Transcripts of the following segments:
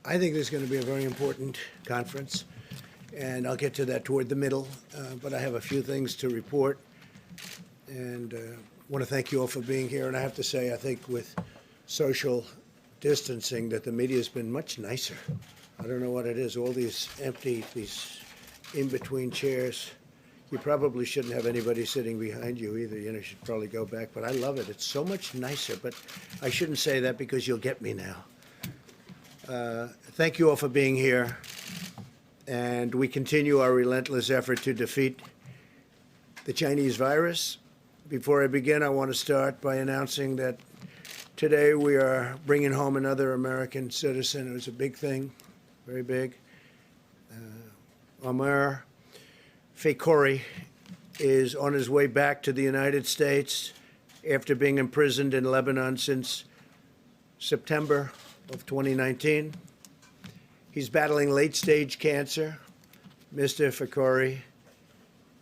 I think this is going to be a very important conference, and I'll get to that toward the middle, but I have a few things to report, and want to thank you all for being here. And I have to say, I think with social distancing, that the media has been much nicer. I don't know what it is, all these empty, these in-between chairs. You probably shouldn't have anybody sitting behind you either. You should probably go back, but I love it. It's so much nicer, but I shouldn't say that because you'll get me now. Thank you all for being here, and we continue our relentless effort to defeat the Chinese virus. Before I begin, I want to start by announcing that today we are bringing home another American citizen. It was a big thing, very big. Omar Fakouri is on his way back to the United States after being imprisoned in Lebanon since September of 2019. He's battling late-stage cancer. Mr. Fakouri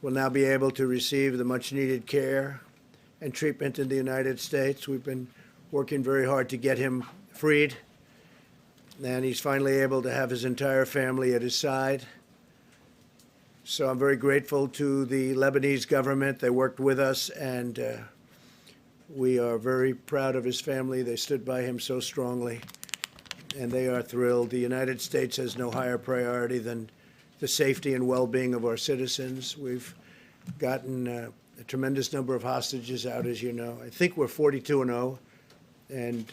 will now be able to receive the much-needed care and treatment in the United States. We've been working very hard to get him freed, and he's finally able to have his entire family at his side. So I'm very grateful to the Lebanese government. They worked with us, and we are very proud of his family. They stood by him so strongly, and they are thrilled. The United States has no higher priority than the safety and well-being of our citizens. We've gotten a tremendous number of hostages out, as you know. I think we're 42-0, and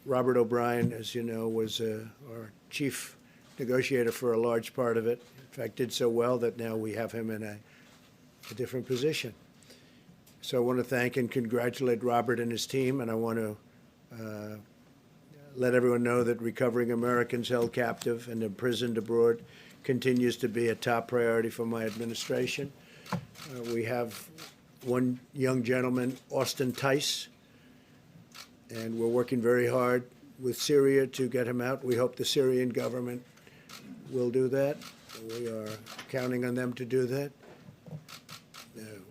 Robert O'Brien, as you know, was our chief negotiator for a large part of it. In fact, did so well that now we have him in a different position. So I want to thank and congratulate Robert and his team, and I want to let everyone know that recovering Americans held captive and imprisoned abroad continues to be a top priority for my administration. We have one young gentleman, Austin Tice, and we're working very hard with Syria to get him out. We hope the Syrian government will do that. We are counting on them to do that.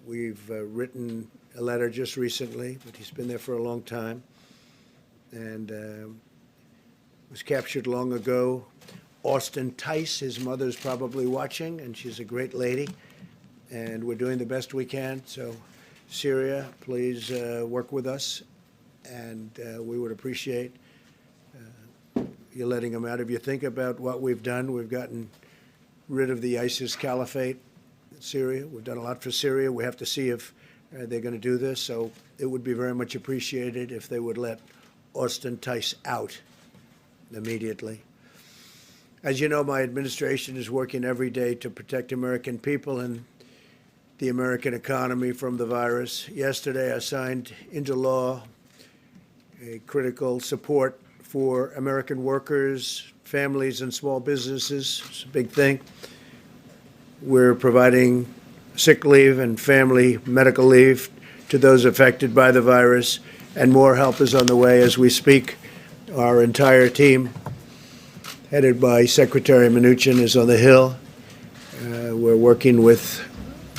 We've written a letter just recently, but he's been there for a long time, and was captured long ago. Austin Tice, his mother's probably watching, and she's a great lady, and we're doing the best we can. So Syria, please work with us, and we would appreciate you letting him out. If you think about what we've done, we've gotten rid of the ISIS caliphate in Syria. We've done a lot for Syria. We have to see if they're going to do this. So it would be very much appreciated if they would let Austin Tice out immediately. As you know, my administration is working every day to protect American people and the American economy from the virus. Yesterday, I signed into law a critical support for American workers, families, and small businesses. It's a big thing. We're providing sick leave and family medical leave to those affected by the virus, and more help is on the way as we speak. Our entire team, headed by Secretary Mnuchin, is on the Hill. We're working with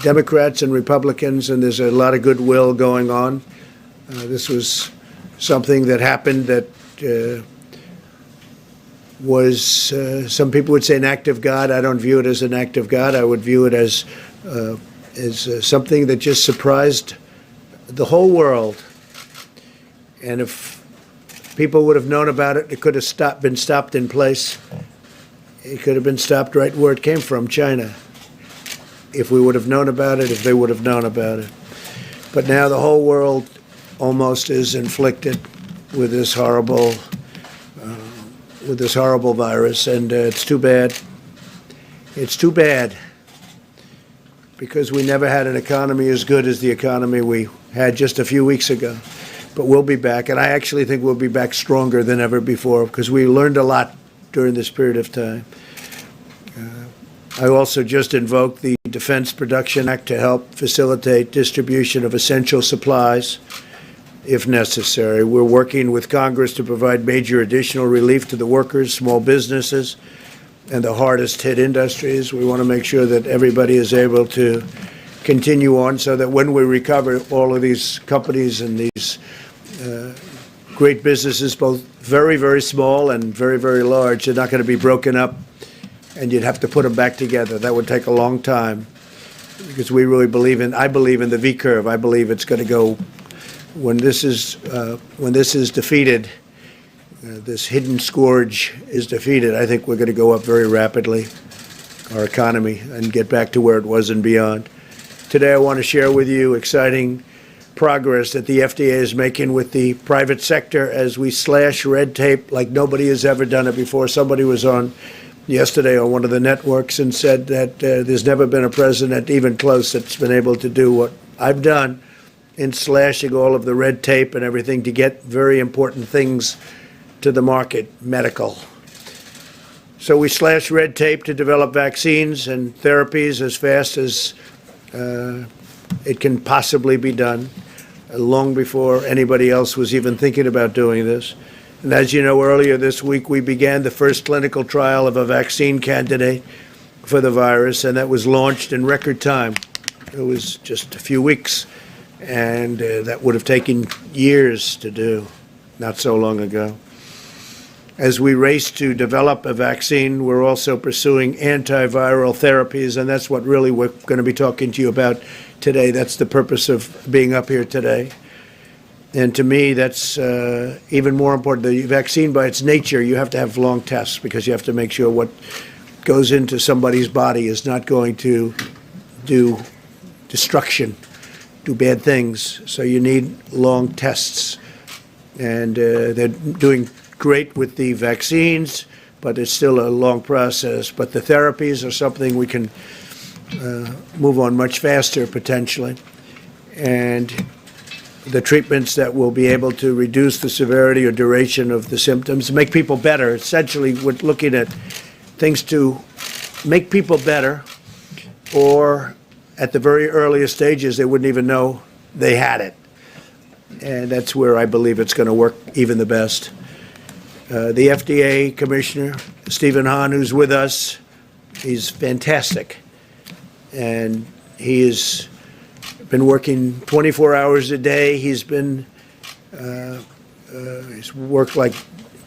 Democrats and Republicans, and there's a lot of goodwill going on. This was something that happened that was, some people would say, an act of God. I don't view it as an act of God. I would view it as something that just surprised the whole world. And if people would have known about it, it could have been stopped in place. It could have been stopped right where it came from, China. If we would have known about it, if they would have known about it. But now the whole world almost is inflicted with this horrible virus, and it's too bad. It's too bad, because we never had an economy as good as the economy we had just a few weeks ago. But we'll be back, and I actually think we'll be back stronger than ever before, because we learned a lot during this period of time. I also just invoked the Defense Production Act to help facilitate distribution of essential supplies if necessary. We're working with Congress to provide major additional relief to the workers, small businesses, and the hardest hit industries. We want to make sure that everybody is able to continue on, so that when we recover, all of these companies and these great businesses, both very, very small and very, very large. They're not going to be broken up, and you'd have to put them back together. That would take a long time, because we really I believe in the V curve. I believe it's going to go, when this is defeated, this hidden scourge is defeated, I think we're going to go up very rapidly, our economy, and get back to where it was and beyond. Today I want to share with you exciting progress that the FDA is making with the private sector as we slash red tape like nobody has ever done it before. Somebody was on yesterday on one of the networks and said that there's never been a president even close that's been able to do what I've done in slashing all of the red tape and everything to get very important things to the market, medical. So we slash red tape to develop vaccines and therapies as fast as it can possibly be done, long before anybody else was even thinking about doing this. And as you know, earlier this week, we began the first clinical trial of a vaccine candidate for the virus, and that was launched in record time. It was just a few weeks, and that would have taken years to do, not so long ago. As we race to develop a vaccine, we're also pursuing antiviral therapies, and that's what really we're going to be talking to you about today. That's the purpose of being up here today. And to me, that's even more important. The vaccine, by its nature, you have to have long tests because you have to make sure what goes into somebody's body is not going to do destruction, do bad things. So you need long tests. And they're doing great with the vaccines, but it's still a long process. But the therapies are something we can move on much faster, potentially. And the treatments that will be able to reduce the severity or duration of the symptoms, make people better. Essentially, we're looking at things to make people better, or at the very earliest stages, they wouldn't even know they had it. And that's where I believe it's going to work even the best. The FDA Commissioner, Stephen Hahn, who's with us, he's fantastic. And he has been working 24 hours a day. He's worked like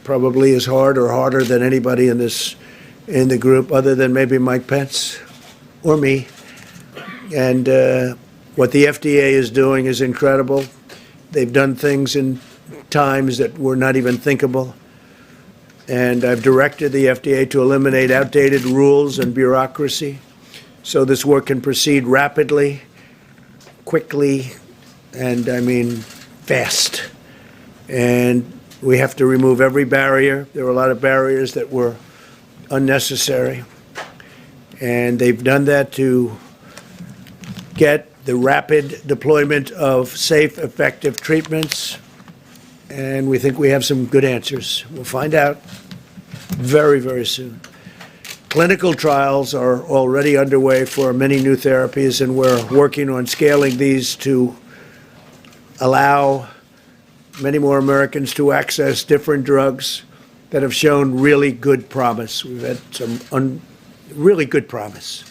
probably as hard or harder than anybody in the group, other than maybe Mike Pence or me. And what the FDA is doing is incredible. They've done things in times that were not even thinkable. And I've directed the FDA to eliminate outdated rules and bureaucracy so this work can proceed rapidly, quickly, and I mean fast. And we have to remove every barrier. There were a lot of barriers that were unnecessary. And they've done that to get the rapid deployment of safe, effective treatments. And we think we have some good answers. We'll find out very, very soon. Clinical trials are already underway for many new therapies, and we're working on scaling these to allow many more Americans to access different drugs that have shown really good promise. We've had some really good promise.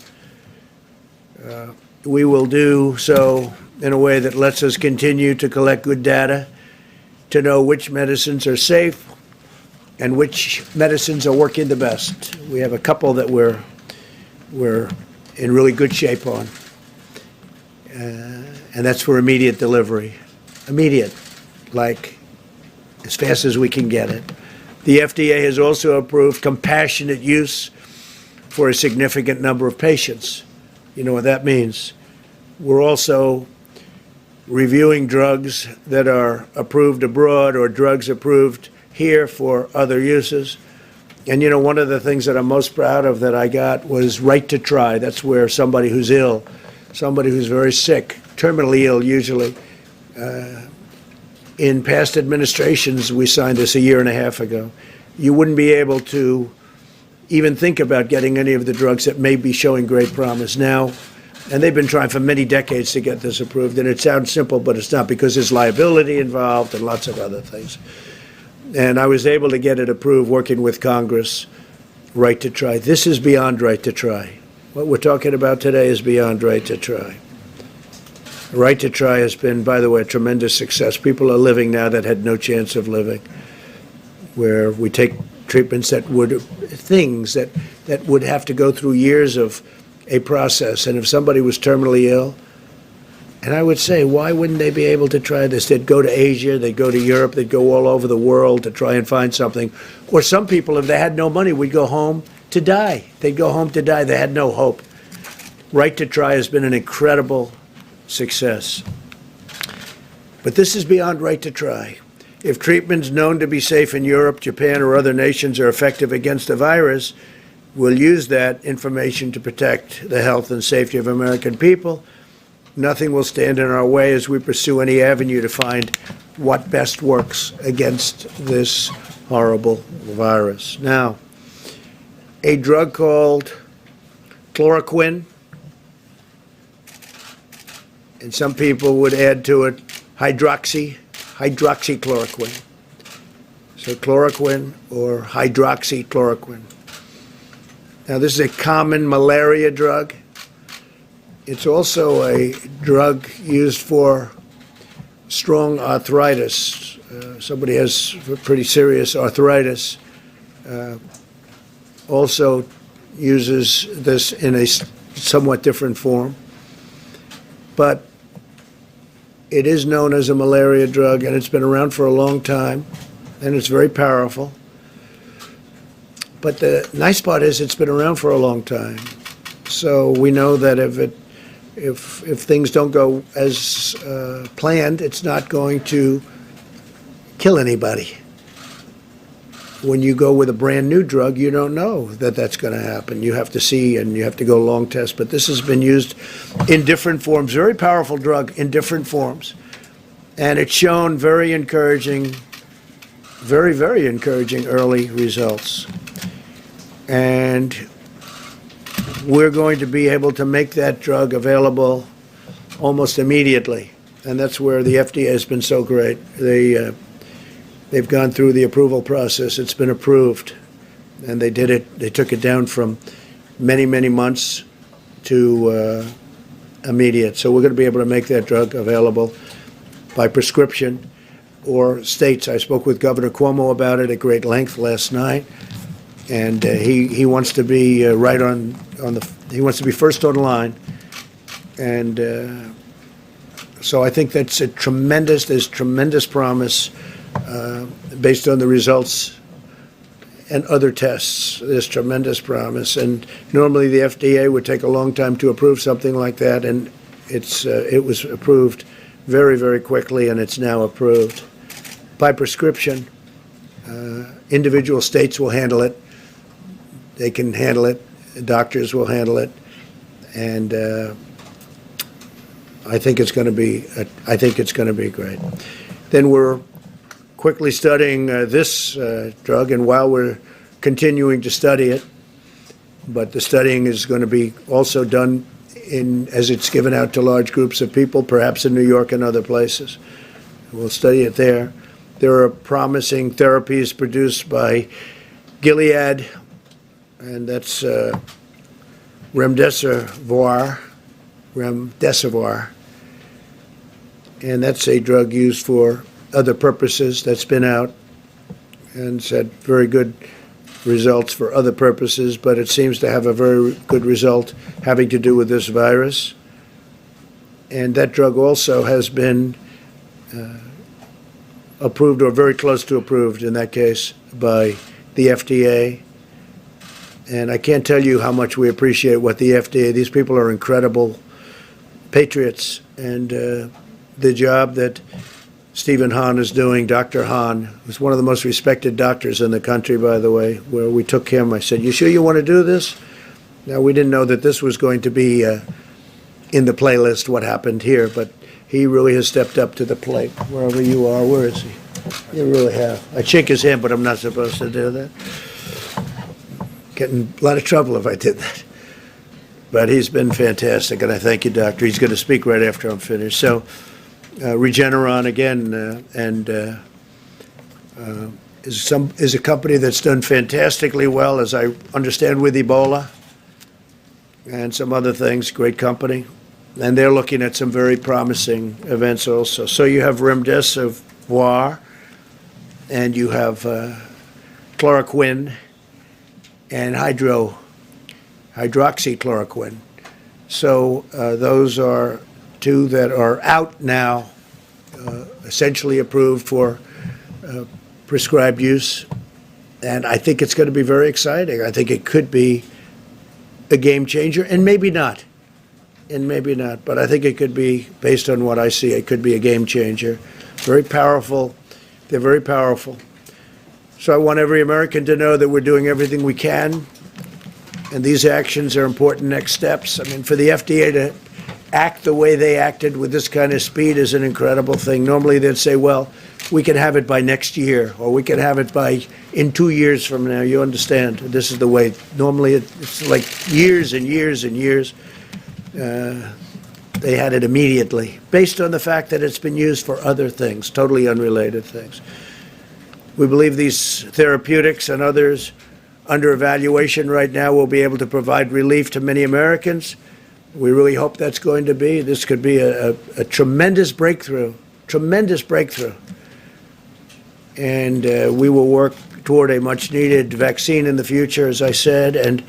We will do so in a way that lets us continue to collect good data to know which medicines are safe and which medicines are working the best. We have a couple that we're in really good shape on, and that's for immediate delivery. Immediate, like as fast as we can get it. The FDA has also approved compassionate use for a significant number of patients. You know what that means. We're also reviewing drugs that are approved abroad or drugs approved here for other uses. And you know, one of the things that I'm most proud of that I got was right to try. That's where somebody who's ill, somebody who's very sick, terminally ill usually, in past administrations, we signed this a year and a half ago, you wouldn't be able to even think about getting any of the drugs that may be showing great promise now. And they've been trying for many decades to get this approved. And it sounds simple, but it's not, because there's liability involved and lots of other things. And I was able to get it approved working with Congress, right to try. This is beyond right to try. What we're talking about today is beyond right to try. Right to Try has been, by the way, a tremendous success. People are living now that had no chance of living, where we take treatments that would, things that would have to go through years of a process. And if somebody was terminally ill, and I would say, why wouldn't they be able to try this? They'd go to Asia, they'd go to Europe, they'd go all over the world to try and find something. Or some people, if they had no money, would go home to die. They'd go home to die. They had no hope. Right to Try has been an incredible success. But this is beyond Right to Try. If treatments known to be safe in Europe, Japan, or other nations are effective against the virus, we'll use that information to protect the health and safety of American people. Nothing will stand in our way as we pursue any avenue to find what best works against this horrible virus. Now, a drug called chloroquine, and some people would add to it hydroxychloroquine. So chloroquine or hydroxychloroquine. Now, this is a common malaria drug. It's also a drug used for strong arthritis. Somebody has pretty serious arthritis. Also uses this in a somewhat different form. But it is known as a malaria drug, and it's been around for a long time, and it's very powerful. But the nice part is it's been around for a long time. So we know that if things don't go as planned, it's not going to kill anybody. When you go with a brand new drug, you don't know that that's going to happen. You have to see, and you have to go long test. But this has been used in different forms, very powerful drug in different forms. And it's shown very encouraging, very, very encouraging early results. And we're going to be able to make that drug available almost immediately. And that's where the FDA has been so great. They've gone through the approval process. It's been approved. And they did it. They took it down from many, many months to immediate. So we're going to be able to make that drug available by prescription or states. I spoke with Governor Cuomo about it at great length last night. And he wants to be right on he wants to be first on line. And so I think that's there's tremendous promise based on the results and other tests. There's tremendous promise. And normally the FDA would take a long time to approve something like that, and it was approved very, very quickly, and it's now approved by prescription. Individual states will handle it. They can handle it. Doctors will handle it, and I think it's going to be. I think it's going to be great. Then we're quickly studying this drug, and while we're continuing to study it, but the studying is going to be also done as it's given out to large groups of people, perhaps in New York and other places. We'll study it there. There are promising therapies produced by Gilead, and that's remdesivir, and that's a drug used for other purposes that's been out and it's had very good results for other purposes, but it seems to have a very good result having to do with this virus. And that drug also has been approved, or very close to approved in that case, by the FDA. And I can't tell you how much we appreciate what the FDA, these people are incredible patriots, and the job that Stephen Hahn is doing, Dr. Hahn, who's one of the most respected doctors in the country, by the way, where we took him. I said, "You sure you want to do this?" Now, we didn't know that this was going to be in the playlist, what happened here, but he really has stepped up to the plate, wherever you are. Where is he? You really have. I'd shake his hand, but I'm not supposed to do that. Get in a lot of trouble if I did that. But he's been fantastic, and I thank you, Doctor. He's going to speak right after I'm finished. So, Regeneron, again, is a company that's done fantastically well, as I understand, with Ebola and some other things. Great company. and they're looking at some very promising events also. So you have remdesivir, and you have chloroquine and hydroxychloroquine. So those are two that are out now, essentially approved for prescribed use. And I think it's going to be very exciting. I think it could be a game changer, and maybe not. But I think it could be, based on what I see, it could be a game changer. Very powerful. They're very powerful. So I want every American to know that we're doing everything we can, and these actions are important next steps. I mean, for the FDA to act the way they acted with this kind of speed is an incredible thing. Normally they'd say, well, we can have it by next year, or we can have it in 2 years from now. You understand? This is the way. Normally it's like years and years and years. They had it immediately, based on the fact that it's been used for other things, totally unrelated things. We believe these therapeutics and others under evaluation right now will be able to provide relief to many Americans. We really hope that's going to be. This could be a tremendous breakthrough, And we will work toward a much-needed vaccine in the future, as I said. And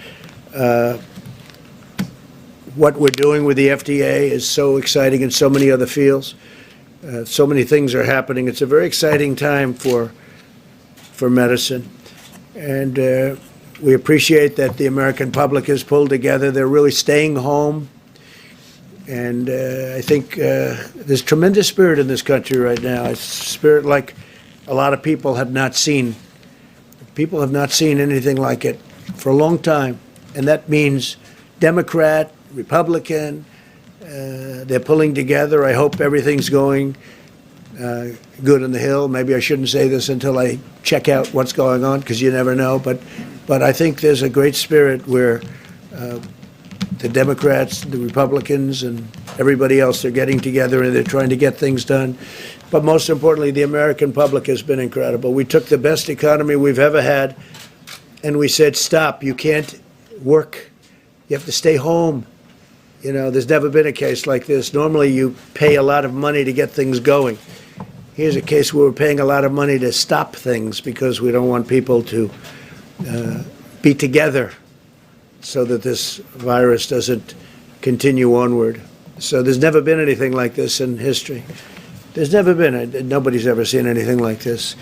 what we're doing with the FDA is so exciting in so many other fields. So many things are happening. It's a very exciting time for medicine. And we appreciate that the American public has pulled together. They're really staying home. And I think there's tremendous spirit in this country right now. It's spirit like a lot of people have not seen. People have not seen anything like it for a long time. And that means Democrat, Republican, they're pulling together. I hope everything's going good on the Hill. Maybe I shouldn't say this until I check out what's going on, because you never know. But I think there's a great spirit where the Democrats, the Republicans, and everybody else are getting together and they're trying to get things done. But most importantly, the American public has been incredible. We took the best economy we've ever had, and we said, stop, you can't work. You have to stay home. You know, there's never been a case like this. Normally you pay a lot of money to get things going. Here's a case where we're paying a lot of money to stop things because we don't want people to be together so that this virus doesn't continue onward. So there's never been anything like this in history. There's never been. Nobody's ever seen anything like this.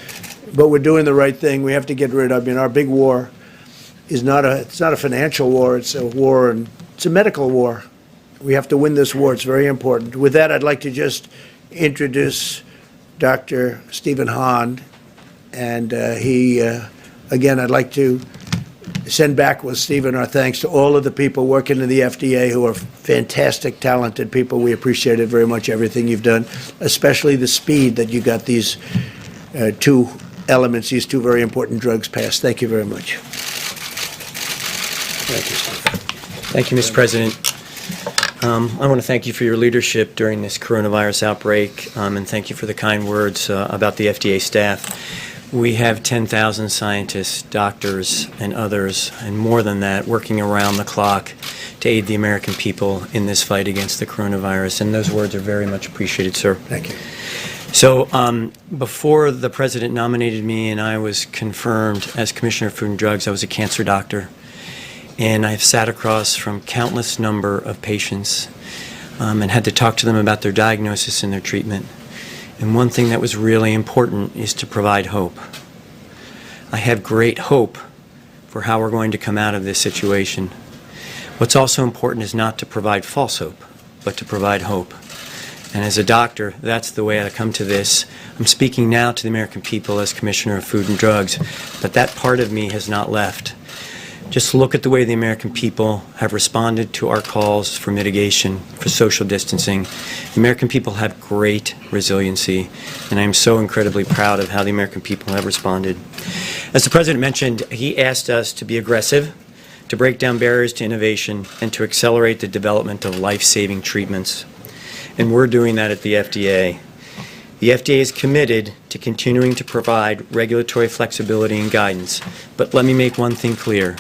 But we're doing the right thing. We have to get rid of. I mean, our big war is it's not a financial war. It's a war, and it's a medical war. We have to win this war. It's very important. With that, I'd like to just introduce Dr. Stephen Hahn. And again, I'd like to send back with Stephen our thanks to all of the people working in the FDA who are fantastic, talented people. We appreciate it very much, everything you've done, especially the speed that you got these two elements, these two very important drugs passed. Thank you very much. Thank you, Stephen. Thank you, Mr. President. I want to thank you for your leadership during this coronavirus outbreak, and thank you for the kind words about the FDA staff. We have 10,000 scientists, doctors, and others, and more than that, working around the clock to aid the American people in this fight against the coronavirus, and those words are very much appreciated, sir. Thank you. So before the President nominated me and I was confirmed as Commissioner of Food and Drugs, I was a cancer doctor. And I've sat across from countless number of patients and had to talk to them about their diagnosis and their treatment. And one thing that was really important is to provide hope. I have great hope for how we're going to come out of this situation. What's also important is not to provide false hope, but to provide hope. And as a doctor, that's the way I come to this. I'm speaking now to the American people as Commissioner of Food and Drugs, but that part of me has not left. Just look at the way the American people have responded to our calls for mitigation, for social distancing. The American people have great resiliency, and I'm so incredibly proud of how the American people have responded. As the President mentioned, he asked us to be aggressive, to break down barriers to innovation, and to accelerate the development of life-saving treatments. And we're doing that at the FDA. The FDA is committed to continuing to provide regulatory flexibility and guidance. But let me make one thing clear.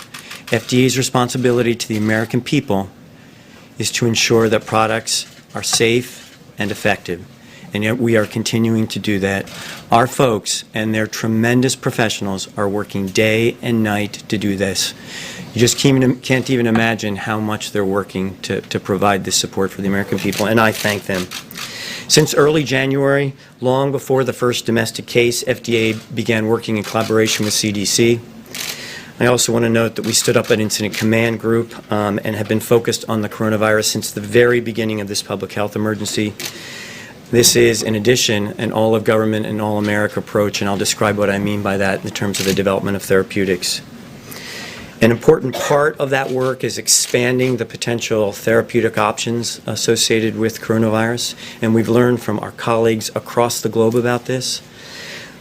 FDA's responsibility to the American people is to ensure that products are safe and effective, and yet we are continuing to do that. Our folks and their tremendous professionals are working day and night to do this. You just can't even imagine how much they're working to provide this support for the American people, and I thank them. Since early January, long before the first domestic case, FDA began working in collaboration with CDC. I also want to note that we stood up an incident command group and have been focused on the coronavirus since the very beginning of this public health emergency. This is, in addition, an all-of-government and all-America approach, and I'll describe what I mean by that in terms of the development of therapeutics. An important part of that work is expanding the potential therapeutic options associated with coronavirus, and we've learned from our colleagues across the globe about this.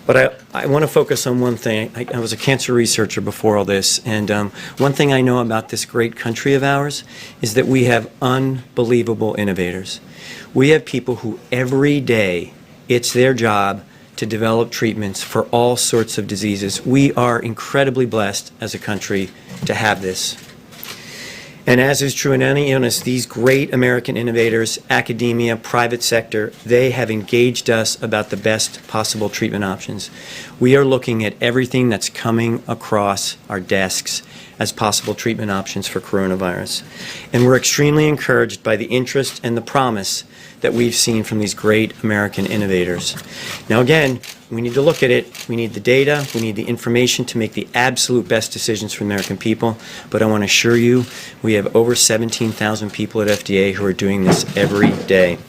But I want to focus on one thing. I was a cancer researcher before all this, and one thing I know about this great country of ours is that we have unbelievable innovators. We have people who every day, it's their job to develop treatments for all sorts of diseases. We are incredibly blessed as a country to have this. And as is true in any illness, these great American innovators, academia, private sector, they have engaged us about the best possible treatment options. We are looking at everything that's coming across our desks as possible treatment options for coronavirus. And we're extremely encouraged by the interest and the promise that we've seen from these great American innovators. Now again, we need to look at it. We need the data. We need the information to make the absolute best decisions for the American people. But I want to assure you, we have over 17,000 people at FDA who are doing this every day.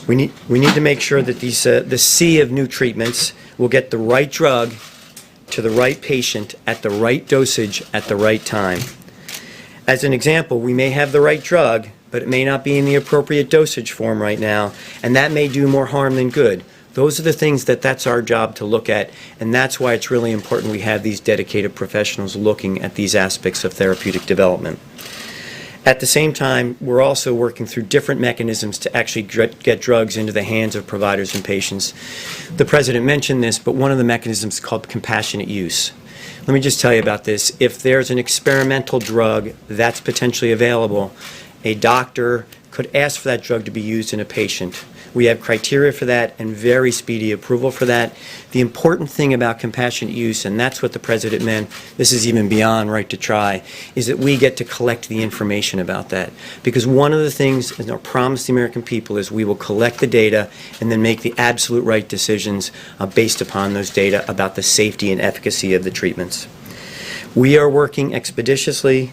We need to make sure that the sea of new treatments will get the right drug to the right patient at the right dosage at the right time. As an example, we may have the right drug, but it may not be in the appropriate dosage form right now, and that may do more harm than good. Those are the things that's our job to look at, and that's why it's really important we have these dedicated professionals looking at these aspects of therapeutic development. At the same time, we're also working through different mechanisms to actually get drugs into the hands of providers and patients. The President mentioned this, but one of the mechanisms is called compassionate use. Let me just tell you about this. If there's an experimental drug that's potentially available, a doctor could ask for that drug to be used in a patient. We have criteria for that and very speedy approval for that. The important thing about compassionate use, and that's what the President meant, this is even beyond right to try, is that we get to collect the information about that. Because one of the things, and our promise to the American people, is we will collect the data and then make the absolute right decisions based upon those data about the safety and efficacy of the treatments. We are working expeditiously,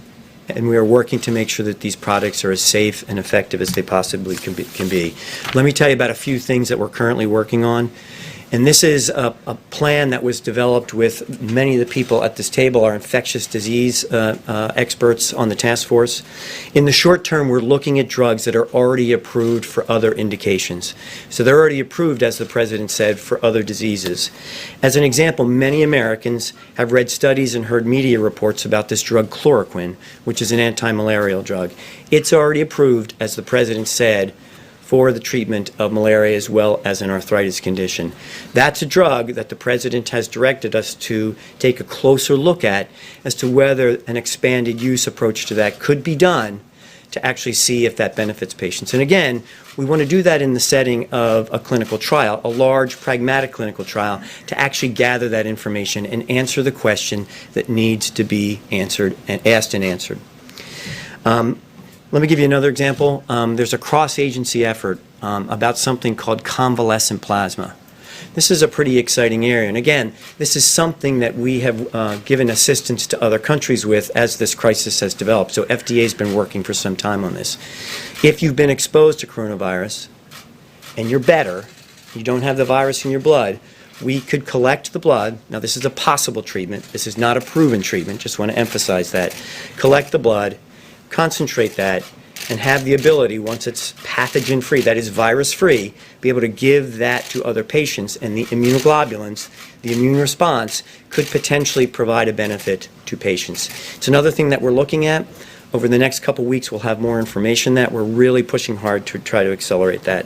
and we are working to make sure that these products are as safe and effective as they possibly can be. Let me tell you about a few things that we're currently working on. And this is a plan that was developed with many of the people at this table, our infectious disease experts on the task force. In the short term, we're looking at drugs that are already approved for other indications. So they're already approved, as the President said, for other diseases. As an example, many Americans have read studies and heard media reports about this drug chloroquine, which is an anti-malarial drug. It's already approved, as the President said, for the treatment of malaria as well as an arthritis condition. That's a drug that the President has directed us to take a closer look at as to whether an expanded use approach to that could be done to actually see if that benefits patients. And again, we want to do that in the setting of a clinical trial, a large, pragmatic clinical trial, to actually gather that information and answer the question that needs to be answered and asked and answered. Let me give you another example. There's a cross-agency effort about something called convalescent plasma. This is a pretty exciting area. And again, this is something that we have given assistance to other countries with as this crisis has developed. So FDA has been working for some time on this. If you've been exposed to coronavirus and you're better, you don't have the virus in your blood, we could collect the blood. Now, this is a possible treatment. This is not a proven treatment. Just want to emphasize that. Collect the blood, concentrate that, and have the ability, once it's pathogen-free, that is virus-free, be able to give that to other patients, and the immunoglobulins, the immune response, could potentially provide a benefit to patients. It's another thing that we're looking at. Over the next couple weeks, we'll have more information that we're really pushing hard to try to accelerate that.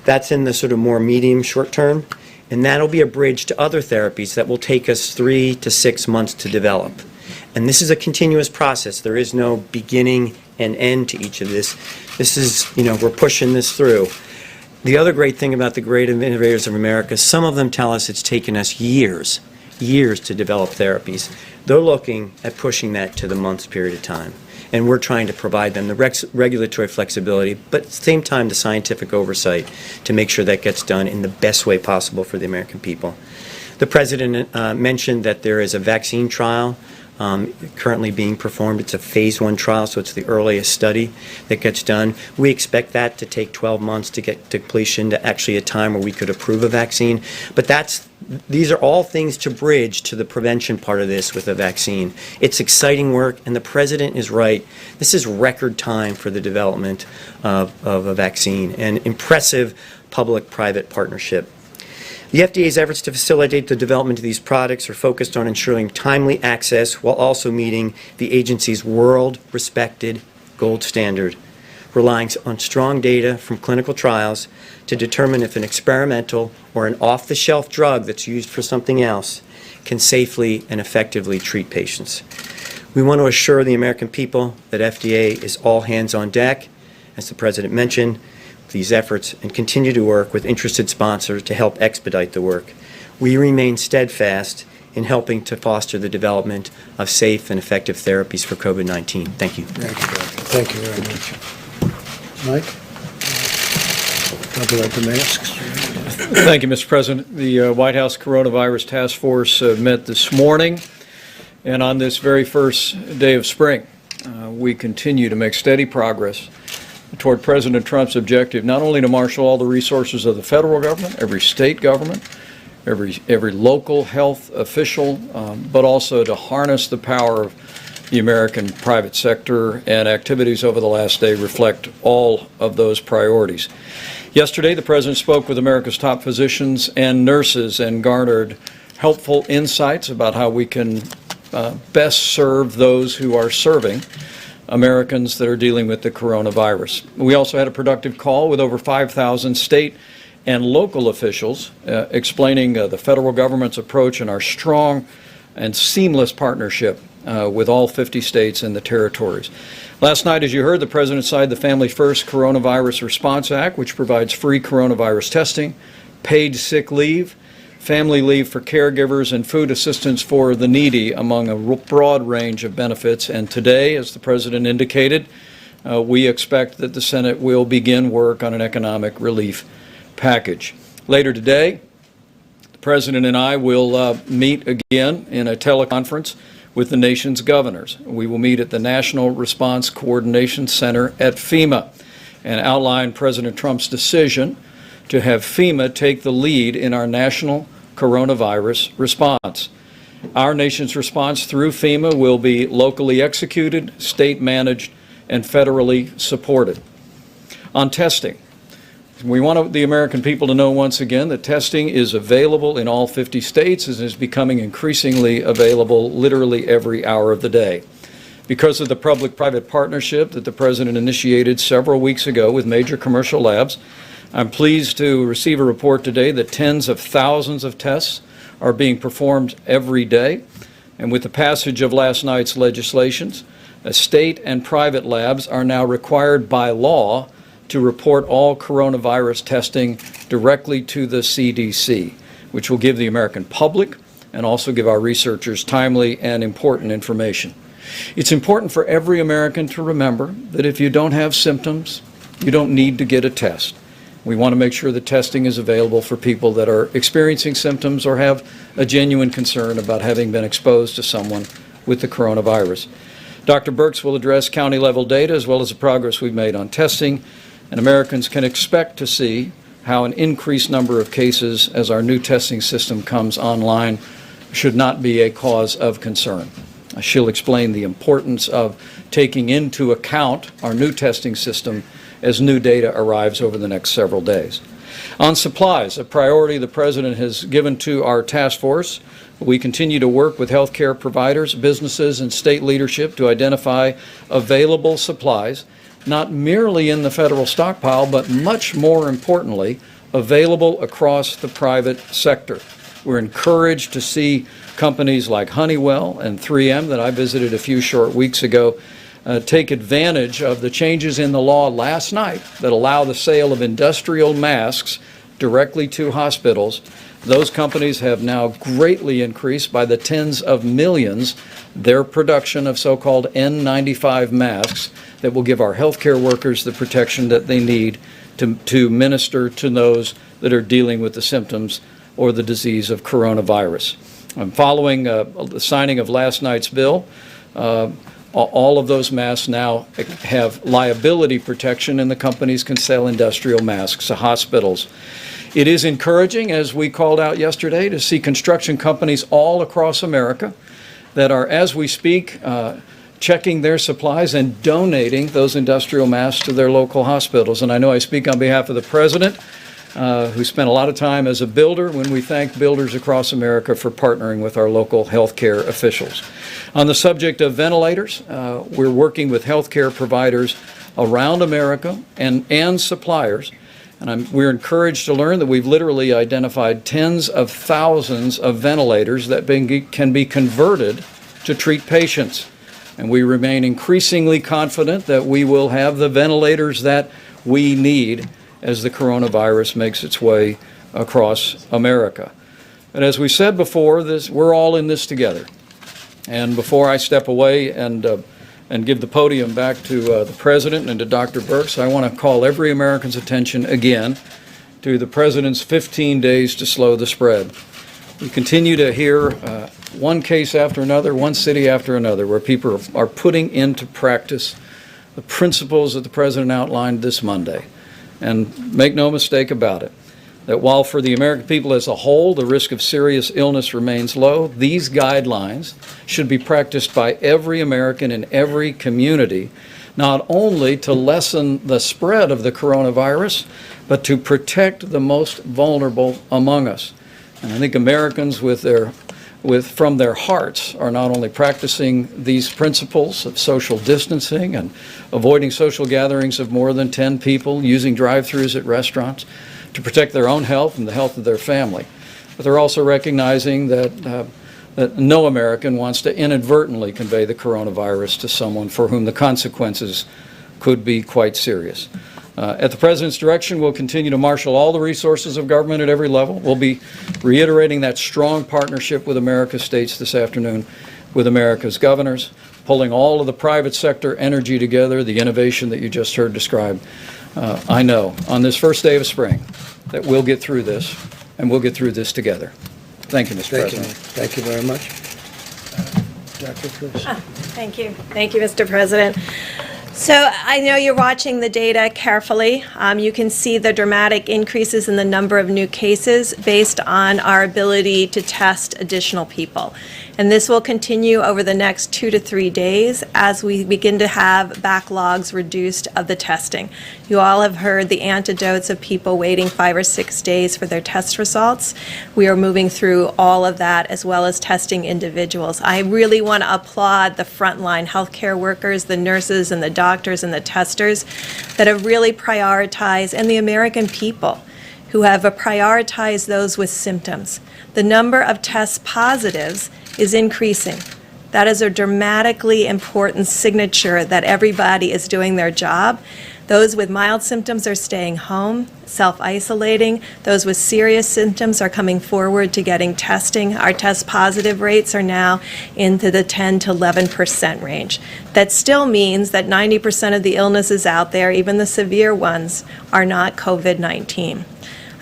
That's in the sort of more medium short term, and that'll be a bridge to other therapies that will take us 3 to 6 months to develop. And this is a continuous process. There is no beginning, an end to each of this. This is, we're pushing this through. The other great thing about the great innovators of America, some of them tell us it's taken us years to develop therapies. They're looking at pushing that to the months period of time. And we're trying to provide them the regulatory flexibility, but at the same time the scientific oversight to make sure that gets done in the best way possible for the American people. The President mentioned that there is a vaccine trial currently being performed. It's a phase 1 trial, so it's the earliest study that gets done. We expect that to take 12 months to get depletion to actually a time where we could approve a vaccine. But these are all things to bridge to the prevention part of this with a vaccine. It's exciting work, and the President is right. This is record time for the development of a vaccine, and impressive public-private partnership. The FDA's efforts to facilitate the development of these products are focused on ensuring timely access while also meeting the agency's world-respected gold standard, relying on strong data from clinical trials to determine if an experimental or an off-the-shelf drug that's used for something else can safely and effectively treat patients. We want to assure the American people that FDA is all hands on deck, as the President mentioned, these efforts, and continue to work with interested sponsors to help expedite the work. We remain steadfast in helping to foster the development of safe and effective therapies for COVID-19. Thank you. Thank you, Doctor. Thank you very much. Mike? Talk about the masks. Thank you, Mr. President. The White House Coronavirus Task Force met this morning, and on this very first day of spring, we continue to make steady progress toward President Trump's objective not only to marshal all the resources of the federal government, every state government, every local health official, but also to harness the power of the American private sector, and activities over the last day reflect all of those priorities. Yesterday, the President spoke with America's top physicians and nurses and garnered helpful insights about how we can best serve those who are serving Americans that are dealing with the coronavirus. We also had a productive call with over 5,000 state and local officials explaining the federal government's approach and our strong and seamless partnership with all 50 states and the territories. Last night, as you heard, the President signed the Family First Coronavirus Response Act, which provides free coronavirus testing, paid sick leave, family leave for caregivers, and food assistance for the needy, among a broad range of benefits. And today, as the President indicated, we expect that the Senate will begin work on an economic relief package. Later today, the President and I will meet again in a teleconference with the nation's governors. We will meet at the National Response Coordination Center at Fema and outline President Trump's decision to have Fema take the lead in our national coronavirus response. Our nation's response through FEMA will be locally executed, state managed, and federally supported. On testing, we want the American people to know once again that testing is available in all 50 states and is becoming increasingly available literally every hour of the day. Because of the public-private partnership that the President initiated several weeks ago with major commercial labs, I'm pleased to receive a report today that tens of thousands of tests are being performed every day. And with the passage of last night's legislations, state and private labs are now required by law to report all coronavirus testing directly to the CDC, which will give the American public and also give our researchers timely and important information. It's important for every American to remember that if you don't have symptoms, you don't need to get a test. We want to make sure that testing is available for people that are experiencing symptoms or have a genuine concern about having been exposed to someone with the coronavirus. Dr. Burks will address county-level data as well as the progress we've made on testing, and Americans can expect to see how an increased number of cases as our new testing system comes online should not be a cause of concern. She'll explain the importance of taking into account our new testing system as new data arrives over the next several days. On supplies, a priority the President has given to our task force, we continue to work with healthcare providers, businesses, and state leadership to identify available supplies, not merely in the federal stockpile, but much more importantly, available across the private sector. We're encouraged to see companies like Honeywell and 3M that I visited a few short weeks ago take advantage of the changes in the law last night that allow the sale of industrial masks directly to hospitals. Those companies have now greatly increased by the tens of millions their production of so-called N95 masks that will give our healthcare workers the protection that they need to minister to those that are dealing with the symptoms or the disease of coronavirus. Following the signing of last night's bill, all of those masks now have liability protection, and the companies can sell industrial masks to hospitals. It is encouraging, as we called out yesterday, to see construction companies all across America that are, as we speak, checking their supplies and donating those industrial masks to their local hospitals. And I know I speak on behalf of the President, who spent a lot of time as a builder, when we thank builders across America for partnering with our local healthcare officials. On the subject of ventilators, we're working with healthcare providers around America and suppliers. And we're encouraged to learn that we've literally identified tens of thousands of ventilators that can be converted to treat patients. And we remain increasingly confident that we will have the ventilators that we need as the coronavirus makes its way across America. And as we said before, we're all in this together. And before I step away and give the podium back to the President and to Dr. Burks, I want to call every American's attention again to the President's 15 days to slow the spread. We continue to hear one case after another, one city after another, where people are putting into practice the principles that the President outlined this Monday. And make no mistake about it, that while for the American people as a whole the risk of serious illness remains low, these guidelines should be practiced by every American in every community, not only to lessen the spread of the coronavirus, but to protect the most vulnerable among us. And I think Americans from their hearts are not only practicing these principles of social distancing and avoiding social gatherings of more than 10 people, using drive-thrus at restaurants to protect their own health and the health of their family, but they're also recognizing that no American wants to inadvertently convey the coronavirus to someone for whom the consequences could be quite serious. At the President's direction, we'll continue to marshal all the resources of government at every level. We'll be reiterating that strong partnership with America's states this afternoon, with America's governors, pulling all of the private sector energy together, the innovation that you just heard described. I know on this first day of spring that we'll get through this, and we'll get through this together. Thank you, Mr. President. Thank you very much. Dr. Chris. Thank you. Thank you, Mr. President. So I know you're watching the data carefully. You can see the dramatic increases in the number of new cases based on our ability to test additional people. And this will continue over the next 2 to 3 days as we begin to have backlogs reduced of the testing. You all have heard the anecdotes of people waiting 5 or 6 days for their test results. We are moving through all of that as well as testing individuals. I really want to applaud the frontline healthcare workers, the nurses and the doctors and the testers that have really prioritized, and the American people who have prioritized those with symptoms. The number of test positives is increasing. That is a dramatically important signature that everybody is doing their job. Those with mild symptoms are staying home, self-isolating. Those with serious symptoms are coming forward to getting testing. Our test positive rates are now into the 10 to 11% range. That still means that 90% of the illnesses out there, even the severe ones, are not COVID-19.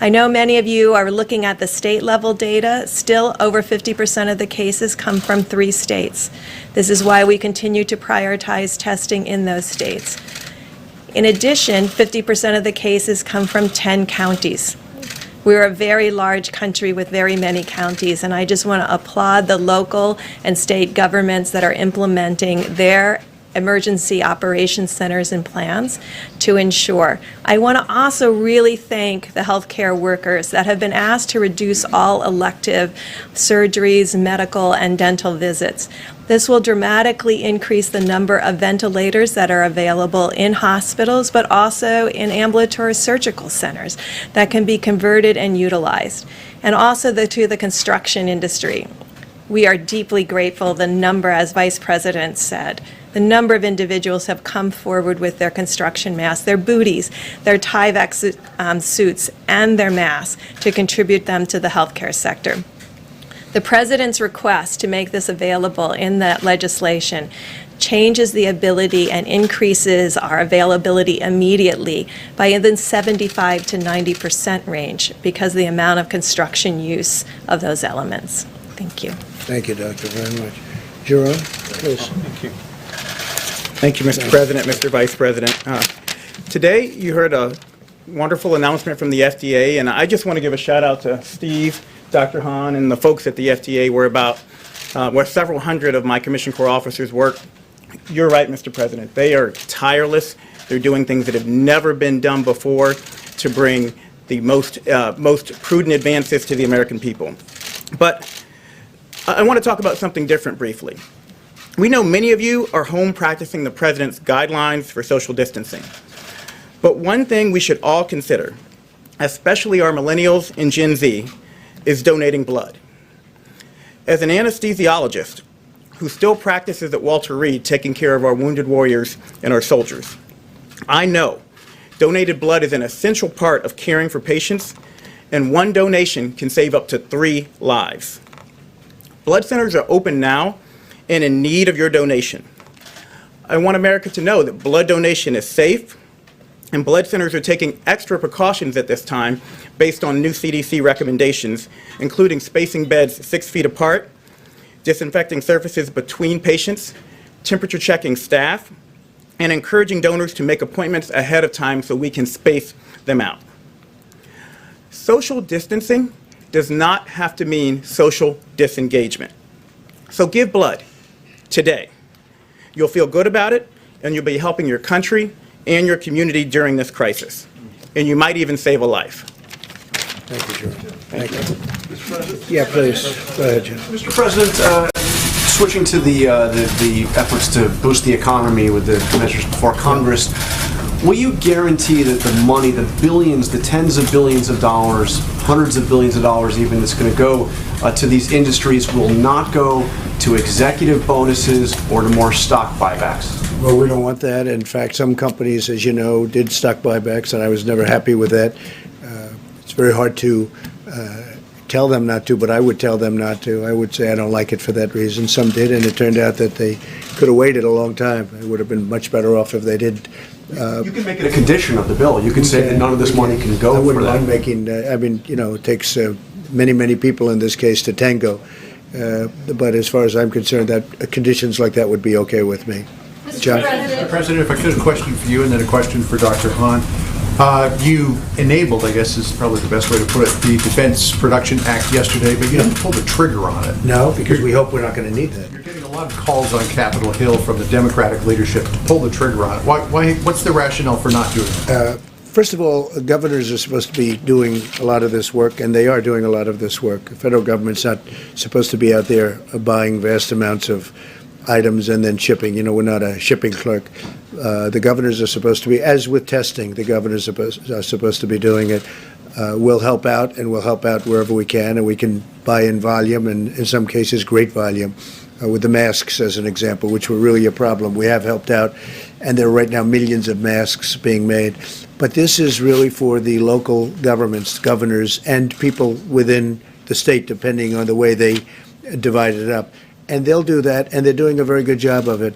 I know many of you are looking at the state level data. Still, over 50% of the cases come from 3 states. This is why we continue to prioritize testing in those states. In addition, 50% of the cases come from 10 counties. We're a very large country with very many counties, and I just want to applaud the local and state governments that are implementing their emergency operations centers and plans to ensure. I want to also really thank the healthcare workers that have been asked to reduce all elective surgeries, medical, and dental visits. This will dramatically increase the number of ventilators that are available in hospitals, but also in ambulatory surgical centers that can be converted and utilized. And also to the construction industry. We are deeply grateful the number, as Vice President said, the number of individuals have come forward with their construction masks, their booties, their Tyvek suits, and their masks to contribute them to the healthcare sector. The President's request to make this available in that legislation changes the ability and increases our availability immediately by in the 75 to 90% range because of the amount of construction use of those elements. Thank you. Thank you, Doctor, very much. Jerome, please. Thank you, Mr. President, Mr. Vice President. Today, you heard a wonderful announcement from the FDA, and I just want to give a shout out to Steve, Dr. Hahn, and the folks at the FDA, where several hundred of my Commission Corps officers work. You're right, Mr. President. They are tireless. They're doing things that have never been done before to bring the most prudent advances to the American people. But I want to talk about something different briefly. We know many of you are home practicing the President's guidelines for social distancing. But one thing we should all consider, especially our millennials and Gen Z, is donating blood. As an anesthesiologist who still practices at Walter Reed taking care of our wounded warriors and our soldiers, I know donated blood is an essential part of caring for patients, and one donation can save up to 3 lives. Blood centers are open now and in need of your donation. I want America to know that blood donation is safe, and blood centers are taking extra precautions at this time based on new CDC recommendations, including spacing beds 6 feet apart, disinfecting surfaces between patients, temperature checking staff, and encouraging donors to make appointments ahead of time so we can space them out. Social distancing does not have to mean social disengagement. So give blood today. You'll feel good about it, and you'll be helping your country and your community during this crisis. And you might even save a life. Thank you, Jerome. Thank you. Mr. President? Yeah, please. Go ahead, Jim. Mr. President, switching to the efforts to boost the economy with the measures before Congress, will you guarantee that the money, the billions, the tens of billions of dollars, hundreds of billions of dollars even, that's going to go to these industries will not go to executive bonuses or to more stock buybacks? Well, we don't want that. In fact, some companies, as you know, did stock buybacks, and I was never happy with that. It's very hard to tell them not to, but I would tell them not to. I would say I don't like it for that reason. Some did, and it turned out that they could have waited a long time. It would have been much better off if they did. You can make it a condition of the bill. You can say that none of this money can go I wouldn't for that. mind making, I mean, you know, it takes many, many people in this case to tango. But as far as I'm concerned, that conditions like that would be okay with me. John? Mr. President, if I could, a question for you and then a question for Dr. Hahn. You enabled, I guess is probably the best way to put it, the Defense Production Act yesterday, but you didn't pull the trigger on it. No, because we hope we're not going to need that. You're getting a lot of calls on Capitol Hill from the Democratic leadership to pull the trigger on it. Why? What's the rationale for not doing it? First of all, governors are supposed to be doing a lot of this work, and they are doing a lot of this work. The federal government's not supposed to be out there buying vast amounts of items and then shipping. You know, we're not a shipping clerk. The governors are supposed to be, as with testing, the governors are supposed to be doing it. We'll help out, and we'll help out wherever we can, and we can buy in volume, and in some cases, great volume. With the masks, as an example, which were really a problem. We have helped out, and there are right now millions of masks being made. But this is really for the local governments, governors, and people within the state, depending on the way they divide it up. And they'll do that, and they're doing a very good job of it.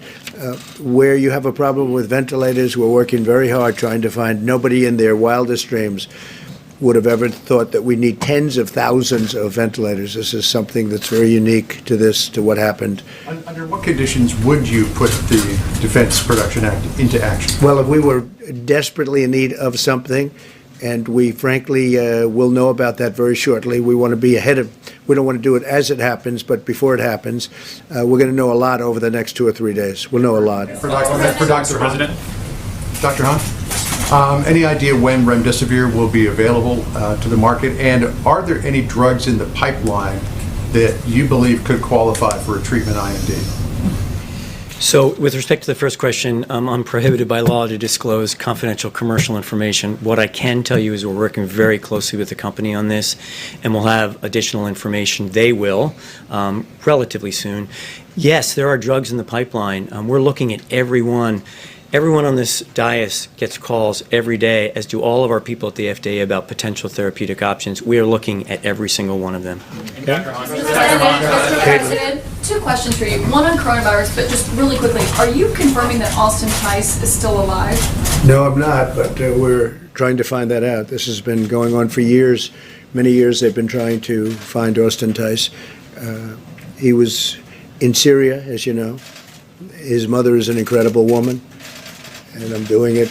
Where you have a problem with ventilators, we're working very hard trying to find. Nobody in their wildest dreams would have ever thought that we need tens of thousands of ventilators. This is something that's very unique to this, to what happened. Under what conditions would you put the Defense Production Act into action? Well, if we were desperately in need of something, and we frankly will know about that very shortly. We want to be ahead of, we don't want to do it as it happens, but before it happens. We're going to know a lot over the next 2 or 3 days. We'll know a lot. For Dr. President. Dr. Hahn, any idea when remdesivir will be available to the market? And are there any drugs in the pipeline that you believe could qualify for a treatment IND? So with respect to the first question, I'm prohibited by law to disclose confidential commercial information. What I can tell you is we're working very closely with the company on this, and we'll have additional information. They will, relatively soon. Yes, there are drugs in the pipeline. We're looking at everyone. Everyone on this dais gets calls every day, as do all of our people at the FDA, about potential therapeutic options. We are looking at every single one of them. Mr. President, two questions for you. One on coronavirus, but just really quickly, are you confirming that Austin Tice is still alive? No, I'm not, but we're trying to find that out. This has been going on for years. Many years they've been trying to find Austin Tice. He was in Syria, as you know. His mother is an incredible woman, and I'm doing it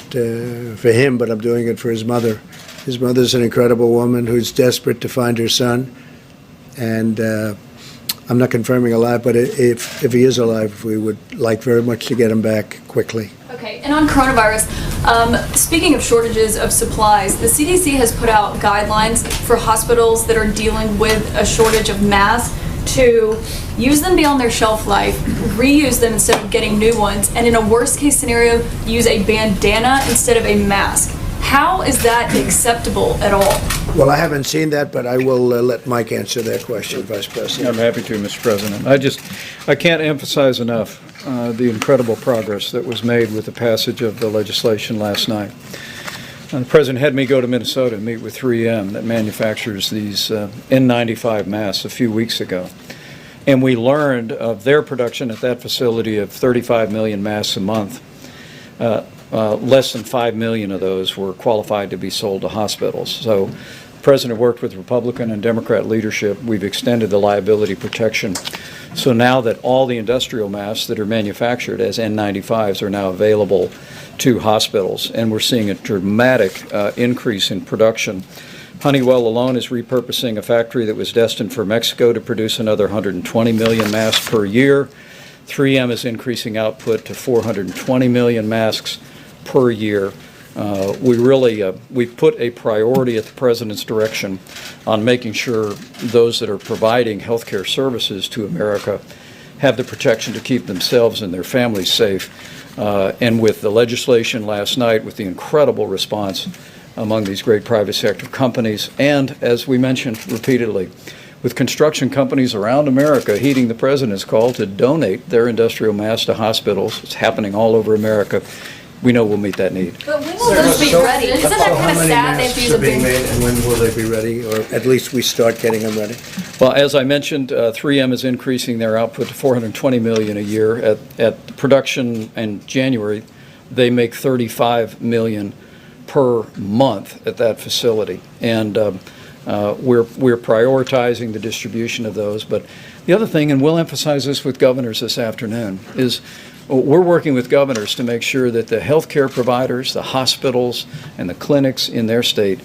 for him, but I'm doing it for his mother. His mother's an incredible woman who's desperate to find her son, and I'm not confirming alive, but if he is alive, we would like very much to get him back quickly. Okay, and on coronavirus, speaking of shortages of supplies, the CDC has put out guidelines for hospitals that are dealing with a shortage of masks to use them beyond their shelf life, reuse them instead of getting new ones, and in a worst case scenario, use a bandana instead of a mask. How is that acceptable at all? Well, I haven't seen that, but I will let Mike answer that question, Vice President. I'm happy to, Mr. President. I can't emphasize enough the incredible progress that was made with the passage of the legislation last night. The President had me go to Minnesota and meet with 3M that manufactures these N95 masks a few weeks ago. And we learned of their production at that facility of 35 million masks a month. Less than 5 million of those were qualified to be sold to hospitals. So the President worked with Republican and Democrat leadership. We've extended the liability protection. So now that all the industrial masks that are manufactured as N95s are now available to hospitals, and we're seeing a dramatic increase in production. Honeywell alone is repurposing a factory that was destined for Mexico to produce another 120 million masks per year. 3M is increasing output to 420 million masks per year. We've put a priority at the President's direction on making sure those that are providing healthcare services to America have the protection to keep themselves and their families safe. And with the legislation last night, with the incredible response among these great private sector companies, and as we mentioned repeatedly, with construction companies around America heeding the President's call to donate their industrial masks to hospitals, it's happening all over America, we know we'll meet that need. But when will those be ready? Isn't that kind of sad? They have to use a being big... made, and when will they be ready, or at least we start getting them ready? Well, as I mentioned, 3M is increasing their output to 420 million a year. At production in January, they make 35 million per month at that facility. And we're prioritizing the distribution of those. But the other thing, and we'll emphasize this with governors this afternoon, is we're working with governors to make sure that the healthcare providers, the hospitals, and the clinics in their state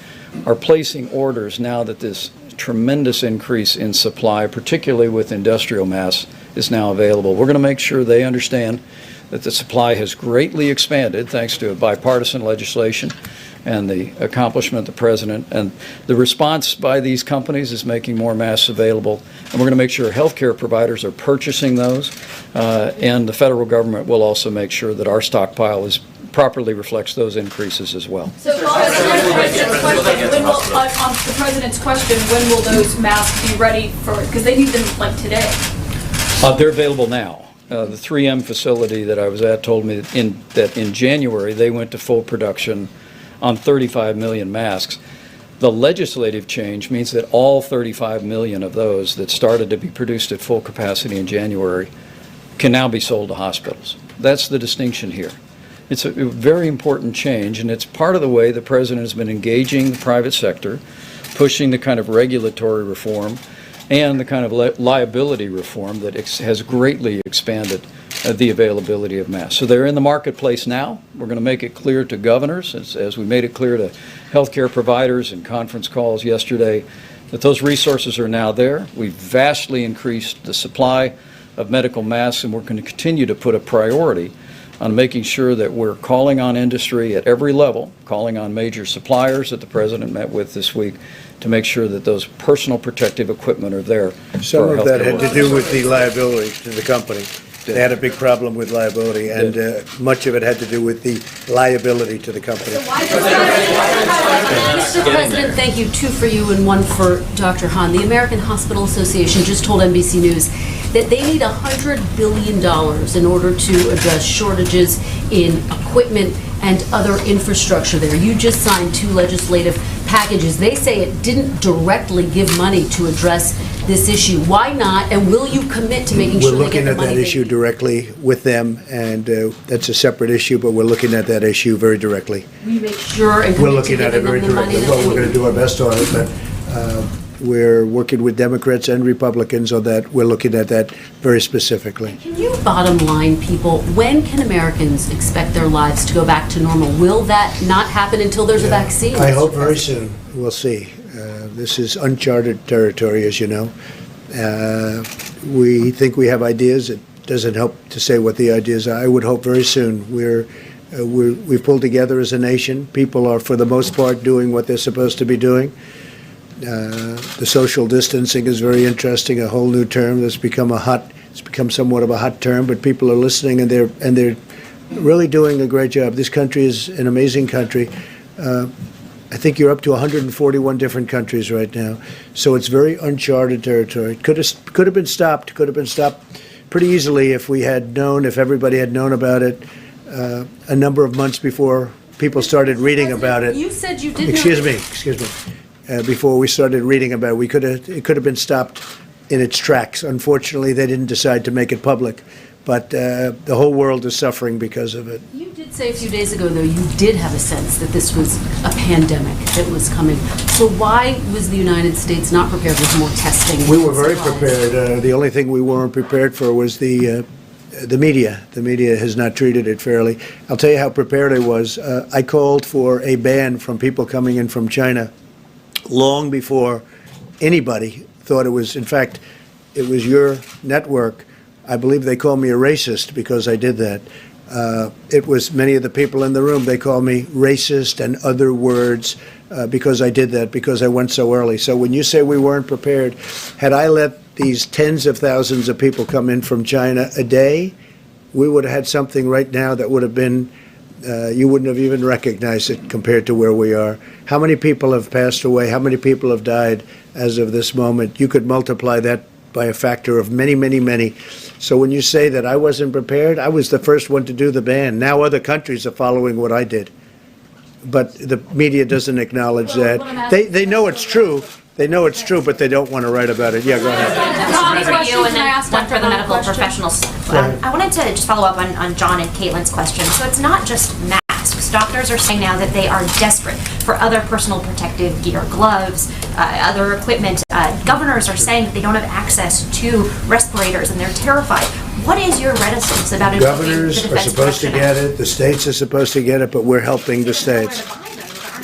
are placing orders now that this tremendous increase in supply, particularly with industrial masks, is now available. We're going to make sure they understand that the supply has greatly expanded thanks to a bipartisan legislation and the accomplishment of the President. And the response by these companies is making more masks available. And we're going to make sure healthcare providers are purchasing those. And the federal government will also make sure that our stockpile properly reflects those increases as well. So on the President's question, when will those masks be ready for, because they need them like today? They're available now. The 3M facility that I was at told me that in January they went to full production on 35 million masks. The legislative change means that all 35 million of those that started to be produced at full capacity in January can now be sold to hospitals. That's the distinction here. It's a very important change, and it's part of the way the President has been engaging the private sector, pushing the kind of regulatory reform and the kind of liability reform that has greatly expanded the availability of masks. So they're in the marketplace now. We're going to make it clear to governors, as we made it clear to healthcare providers in conference calls yesterday, that those resources are now there. We've vastly increased the supply of medical masks, and we're going to continue to put a priority on making sure that we're calling on industry at every level, calling on major suppliers that the President met with this week to make sure that those personal protective equipment are there. Some of that had to do with the liability to the company. They had a big problem with liability, and much of it had to do with the liability to the company. Mr. President, thank you. Two for you and one for Dr. Hahn. The American Hospital Association just told NBC News that they need $100 billion in order to address shortages in equipment and other infrastructure there. You just signed 2 legislative packages. They say it didn't directly give money to address this issue. Why not? And will you commit to making sure We're they looking get the at money that issue directly with them, and that's a separate issue, but we're looking at that issue very directly. Will you make sure and We're commit to looking at it giving very them the money directly. that Well, they we're going need? to do our best on it, but we're working with Democrats and Republicans on that. We're looking at that very specifically. Can you bottom line people, when can Americans expect their lives to go back to normal? Will that not happen until there's a vaccine? I Mr. hope very President? soon. We'll see. This is uncharted territory, as you know. We think we have ideas. It doesn't help to say what the ideas are. I would hope very soon. We've pulled together as a nation. People are, for the most part, doing what they're supposed to be doing. The social distancing is very interesting, a whole new term that's become it's become somewhat of a hot term, but people are listening, and they're really doing a great job. This country is an amazing country. I think you're up to 141 different countries right now, so it's very uncharted territory. It could have been stopped. Could have been stopped pretty easily if everybody had known about it a number of months before people started reading about it. You said you did know. Excuse me. Before we started reading about it, it could have been stopped in its tracks. Unfortunately, they didn't decide to make it public, but the whole world is suffering because of it. You did say a few days ago, though, you did have a sense that this was a pandemic that was coming. So why was the United States not prepared with more testing? We were very supplies? prepared. The only thing we weren't prepared for was the media. The media has not treated it fairly. I'll tell you how prepared I was. I called for a ban from people coming in from China long before anybody thought it was. In fact, it was your network. I believe they called me a racist because I did that. It was many of the people in the room. They called me racist and other words because I did that, because I went so early. So when you say we weren't prepared, had I let these tens of thousands of people come in from China a day, we would have had something right now that would have been, you wouldn't have even recognized it compared to where we are. How many people have passed away? How many people have died as of this moment? You could multiply that by a factor of many, many, many. So when you say that I wasn't prepared, I was the first one to do the ban. Now other countries are following what I did. But the media doesn't acknowledge that. They know it's true. They know it's true, but they don't want to write about it. Yeah, go ahead. One for you and then one for the medical professionals. I wanted to just follow up on John and Caitlin's question. So it's not just masks. Doctors are saying now that they are desperate for other personal protective gear, gloves, other equipment. Governors are saying that they don't have access to respirators and they're terrified. What is your reticence about invoking the Governors Defense are supposed to Production get Act? it, the states are supposed to get it, but we're helping the states.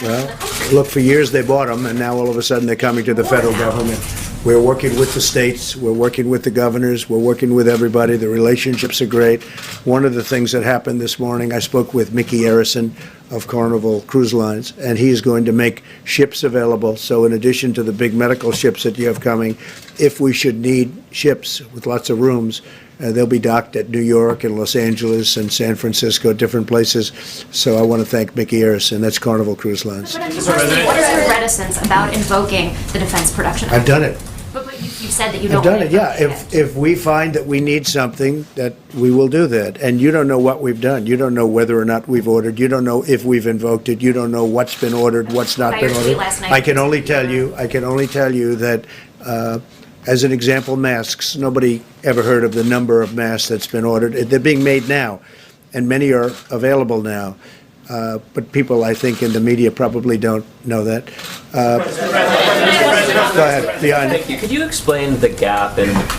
Well, look, for years they bought them, and now all of a sudden they're coming to the federal government. We're working with the states, we're working with the governors, we're working with everybody. The relationships are great. One of the things that happened this morning, I spoke with Mickey Arison of Carnival Cruise Lines, and he is going to make ships available. So in addition to the big medical ships that you have coming, if we should need ships with lots of rooms, they'll be docked at New York and Los Angeles and San Francisco, different places. So I want to thank Mickey Arison. That's Carnival Cruise Lines. But I mean, personally, what is your reticence about invoking the Defense Production Act? I've done it. But you've said that you don't I've done want it, yeah. If we find that we need something, that we will do that. And you don't know what we've done. You don't know whether or not we've ordered. You don't know if we've invoked it. You don't know what's been ordered, what's not By been your tweet ordered. last night. I can only tell you that, as an example, masks. Nobody ever heard of the number of masks that's been ordered. They're being made now, and many are available now. But people, I think, in the media probably don't know that. Go ahead, Beyond. Thank you. Could you explain the gap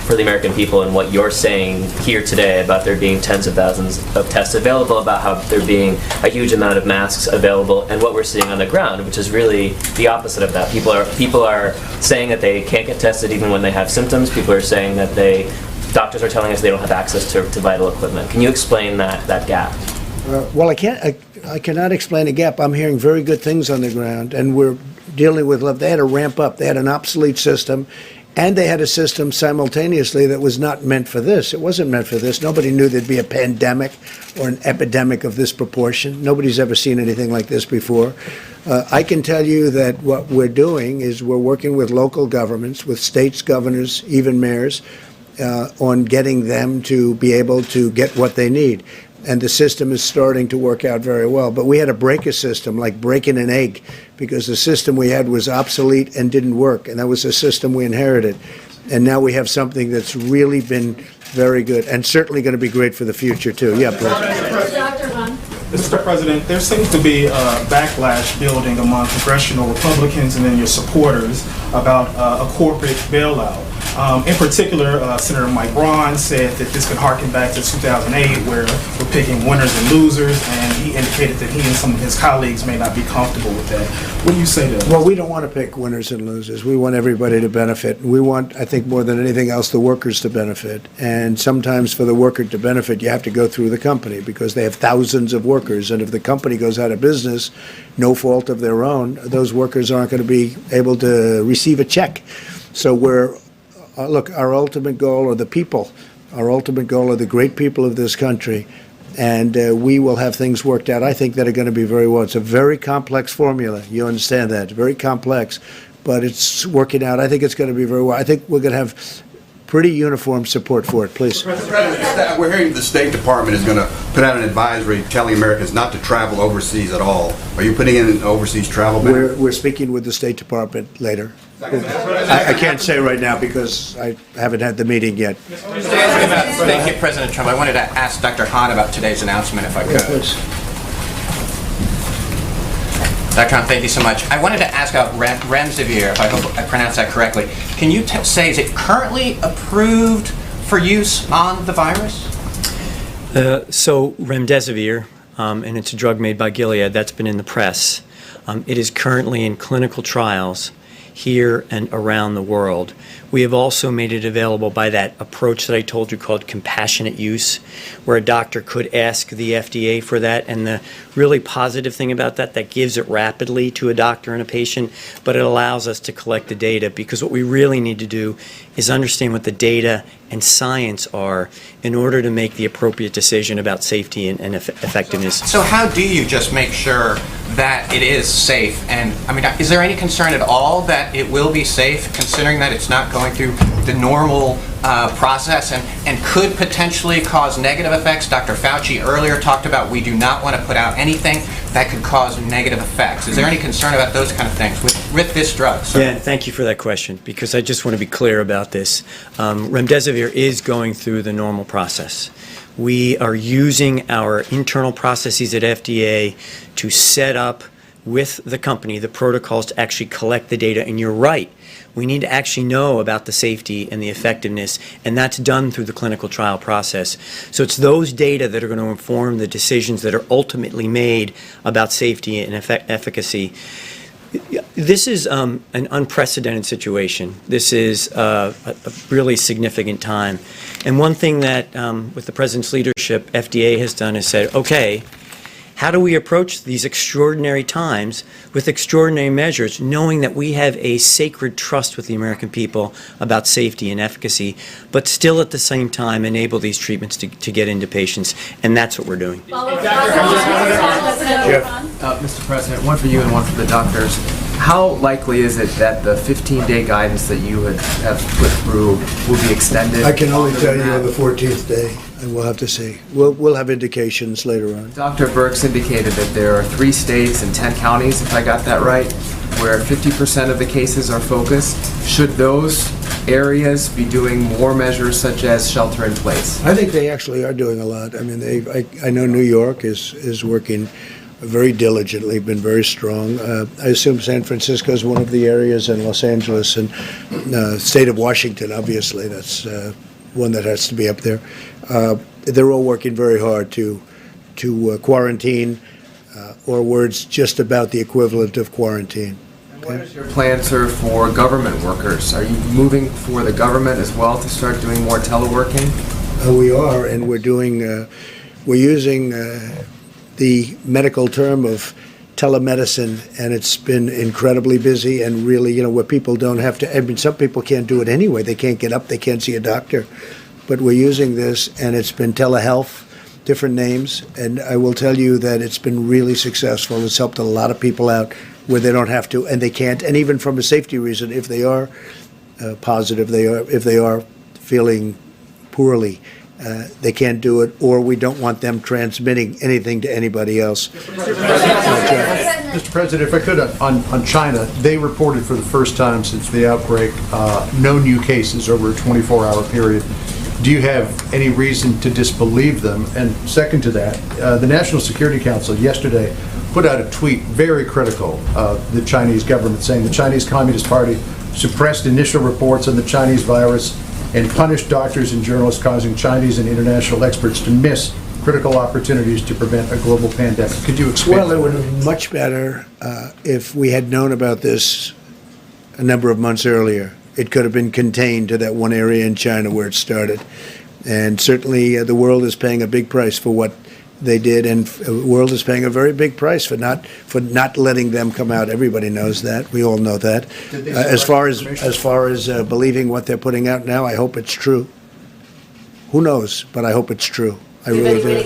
for the American people and what you're saying here today about there being tens of thousands of tests available, about how there being a huge amount of masks available, and what we're seeing on the ground, which is really the opposite of that. People are saying that they can't get tested even when they have symptoms. People are saying that doctors are telling us they don't have access to vital equipment. Can you explain that gap? Well, I cannot explain a gap. I'm hearing very good things on the ground, and we're dealing with. They had to ramp up. They had an obsolete system, And they had a system simultaneously that was not meant for this. It wasn't meant for this. Nobody knew there'd be a pandemic or an epidemic of this proportion. Nobody's ever seen anything like this before. I can tell you that what we're doing is we're working with local governments, with states, governors, even mayors, on getting them to be able to get what they need. And the system is starting to work out very well. But we had to break a system, like breaking an egg, because the system we had was obsolete and didn't work. And that was a system we inherited. And now we have something that's really been very good and certainly going to be great for the future, too. Yeah, please. Dr. Hahn. Mr. President, there seems to be a backlash building among congressional Republicans and then your supporters about a corporate bailout. In particular, Senator Mike Braun said that this could harken back to 2008, where we're picking winners and losers, and he indicated that he and some of his colleagues may not be comfortable with that. What do you say to that? Well, we don't want to pick winners and losers. We want everybody to benefit. We want, I think, more than anything else, the workers to benefit. And sometimes for the worker to benefit, you have to go through the company because they have thousands of workers. And if the company goes out of business, no fault of their own, those workers aren't going to be able to receive a check. So look, our ultimate goal are the people. Our ultimate goal are the great people of this country. And we will have things worked out, I think, that are going to be very well. It's a very complex formula. You understand that. It's very complex. But it's working out. I think it's going to be very well. I think we're going to have pretty uniform support for it. Please. Mr. President, we're hearing the State Department is going to put out an advisory telling Americans not to travel overseas at all. Are you putting in an overseas travel ban? We're speaking with the State Department later. I can't say right now because I haven't had the meeting yet. Thank you, President Trump. I wanted to ask Dr. Hahn about today's announcement, if I could. Please. Dr. Hahn, thank you so much. I wanted to ask about remdesivir, if I hope I pronounced that correctly. Can you say, is it currently approved for use on the virus? So remdesivir, and it's a drug made by Gilead, that's been in the press. It is currently in clinical trials here and around the world. We have also made it available by that approach that I told you called compassionate use, where a doctor could ask the FDA for that. And the really positive thing about that gives it rapidly to a doctor and a patient, but it allows us to collect the data, because what we really need to do is understand what the data and science are in order to make the appropriate decision about safety and effectiveness. So how do you just make sure that it is safe? And I mean, is there any concern at all that it will be safe, considering that it's not going through the normal process and could potentially cause negative effects? Dr. Fauci earlier talked about we do not want to put out anything that could cause negative effects. Is there any concern about those kind of things with this drug? Yeah, thank you for that question, because I just want to be clear about this. Remdesivir is going through the normal process. We are using our internal processes at FDA to set up with the company the protocols to actually collect the data. And you're right, we need to actually know about the safety and the effectiveness, and that's done through the clinical trial process. So it's those data that are going to inform the decisions that are ultimately made about safety and efficacy. This is an unprecedented situation. This is a really significant time. And one thing that, with the President's leadership, FDA has done is said, okay, how do we approach these extraordinary times with extraordinary measures, knowing that we have a sacred trust with the American people about safety and efficacy, but still at the same time enable these treatments to get into patients? And that's what we're doing. Mr. President, one for you and one for the doctors. How likely is it that the 15-day guidance that you have put through will be extended? I can only tell you on the 14th day, and we'll have to see. We'll have indications later on. Dr. Burks indicated that there are 3 states and 10 counties, if I got that right, where 50% of the cases are focused. Should those areas be doing more measures such as shelter in place? I think they actually are doing a lot. I mean, I know New York is working very diligently, been very strong. I assume San Francisco is one of the areas, and Los Angeles, and state of Washington, obviously, that's one that has to be up there. They're all working very hard to quarantine, or words just about the equivalent of quarantine. And what is your plan, sir, for government workers? Are you moving for the government as well to start doing more teleworking? We are, and we're using the medical term of telemedicine, and it's been incredibly busy and really, where people don't have to, I mean, some people can't do it anyway. They can't get up, they can't see a doctor. But we're using this, and it's been telehealth, different names, and I will tell you that it's been really successful. It's helped a lot of people out where they don't have to, and they can't, and even from a safety reason, if they are positive, if they are feeling poorly, they can't do it, or we don't want them transmitting anything to anybody else. Mr. President, if I could, on China, they reported for the first time since the outbreak no new cases over a 24-hour period. Do you have any reason to disbelieve them? And second to that, the National Security Council yesterday put out a tweet very critical of the Chinese government, saying the Chinese Communist Party suppressed initial reports on the Chinese virus and punished doctors and journalists, causing Chinese and international experts to miss critical opportunities to prevent a global pandemic. Could you explain? Well, it would have been much better if we had known about this a number of months earlier. It could have been contained to that one area in China where it started. And certainly the world is paying a big price for what they did, and the world is paying a very big price for not letting them come out. Everybody knows that. We all know that. As far as believing what they're putting out now, I hope it's true. Who knows? But I hope it's true. I really do.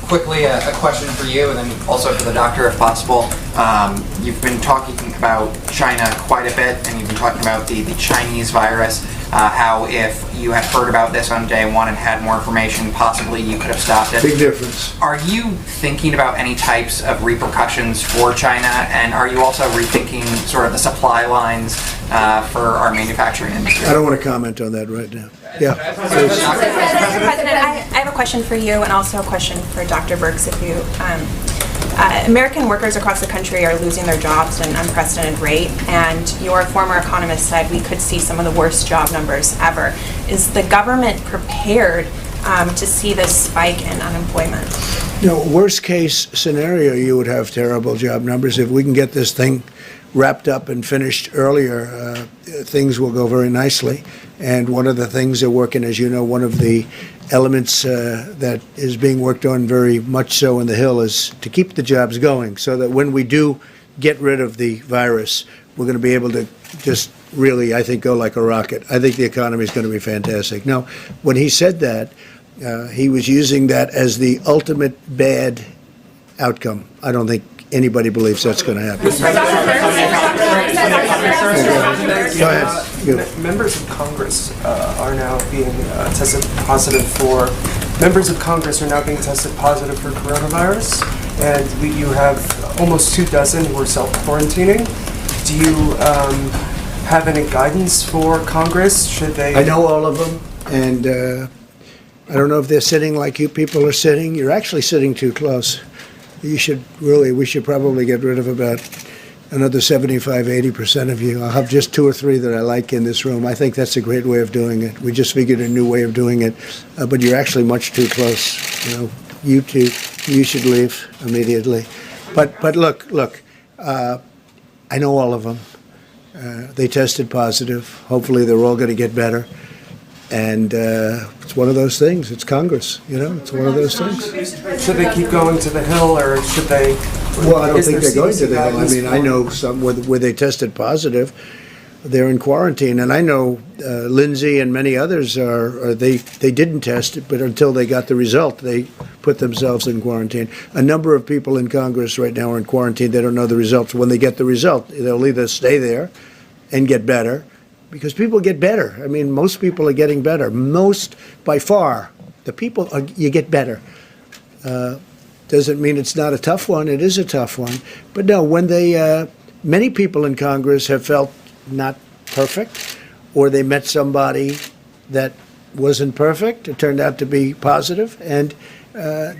Quickly, a question for you, and then also for the doctor, if possible. You've been talking about China quite a bit, and you've been talking about the Chinese virus. How if you had heard about this on day one and had more information, possibly you could have stopped it. Big difference. Are you thinking about any types of repercussions for China, and are you also rethinking sort of the supply lines for our manufacturing industry? I don't want to comment on that right now. Yeah. Mr. President, I have a question for you and also a question for Dr. Burks. If you, American workers across the country are losing their jobs at an unprecedented rate, and your former economist said we could see some of the worst job numbers ever. Is the government prepared to see this spike in unemployment? Worst case scenario, you would have terrible job numbers. If we can get this thing wrapped up and finished earlier, things will go very nicely. And one of the things they're working, as you know, one of the elements that is being worked on very much so in the Hill is to keep the jobs going, so that when we do get rid of the virus, we're going to be able to just really, I think, go like a rocket. I think the economy is going to be fantastic. Now, when he said that, he was using that as the ultimate bad outcome. I don't think anybody believes that's going to happen. Go ahead. Members of Congress are now being tested positive for. Members of Congress are now being tested positive for coronavirus, and you have almost 24 who are self-quarantining. Do you have any guidance for Congress? Should they? I know all of them, and I don't know if they're sitting like you people are sitting. You're actually sitting too close. We should probably get rid of about another 75–80% of you. I'll have just 2 or 3 that I like in this room. I think that's a great way of doing it. We just figured a new way of doing it, but you're actually much too close. You two, you should leave immediately. But look, I know all of them. They tested positive. Hopefully they're all going to get better. And it's one of those things. It's Congress, it's one of those things. Should they keep going to the Hill, or should they? Well, I don't think they're going to the Hill. I mean, I know some where they tested positive, they're in quarantine, and I know Lindsay and many others they didn't test it, but until they got the result, they put themselves in quarantine. A number of people in Congress right now are in quarantine. They don't know the results. When they get the result, they'll either stay there and get better. Because people get better. I mean, most people are getting better. Most, by far, you get better. Doesn't mean it's not a tough one. It is a tough one. But no, when many people in Congress have felt not perfect, or they met somebody that wasn't perfect, it turned out to be positive, and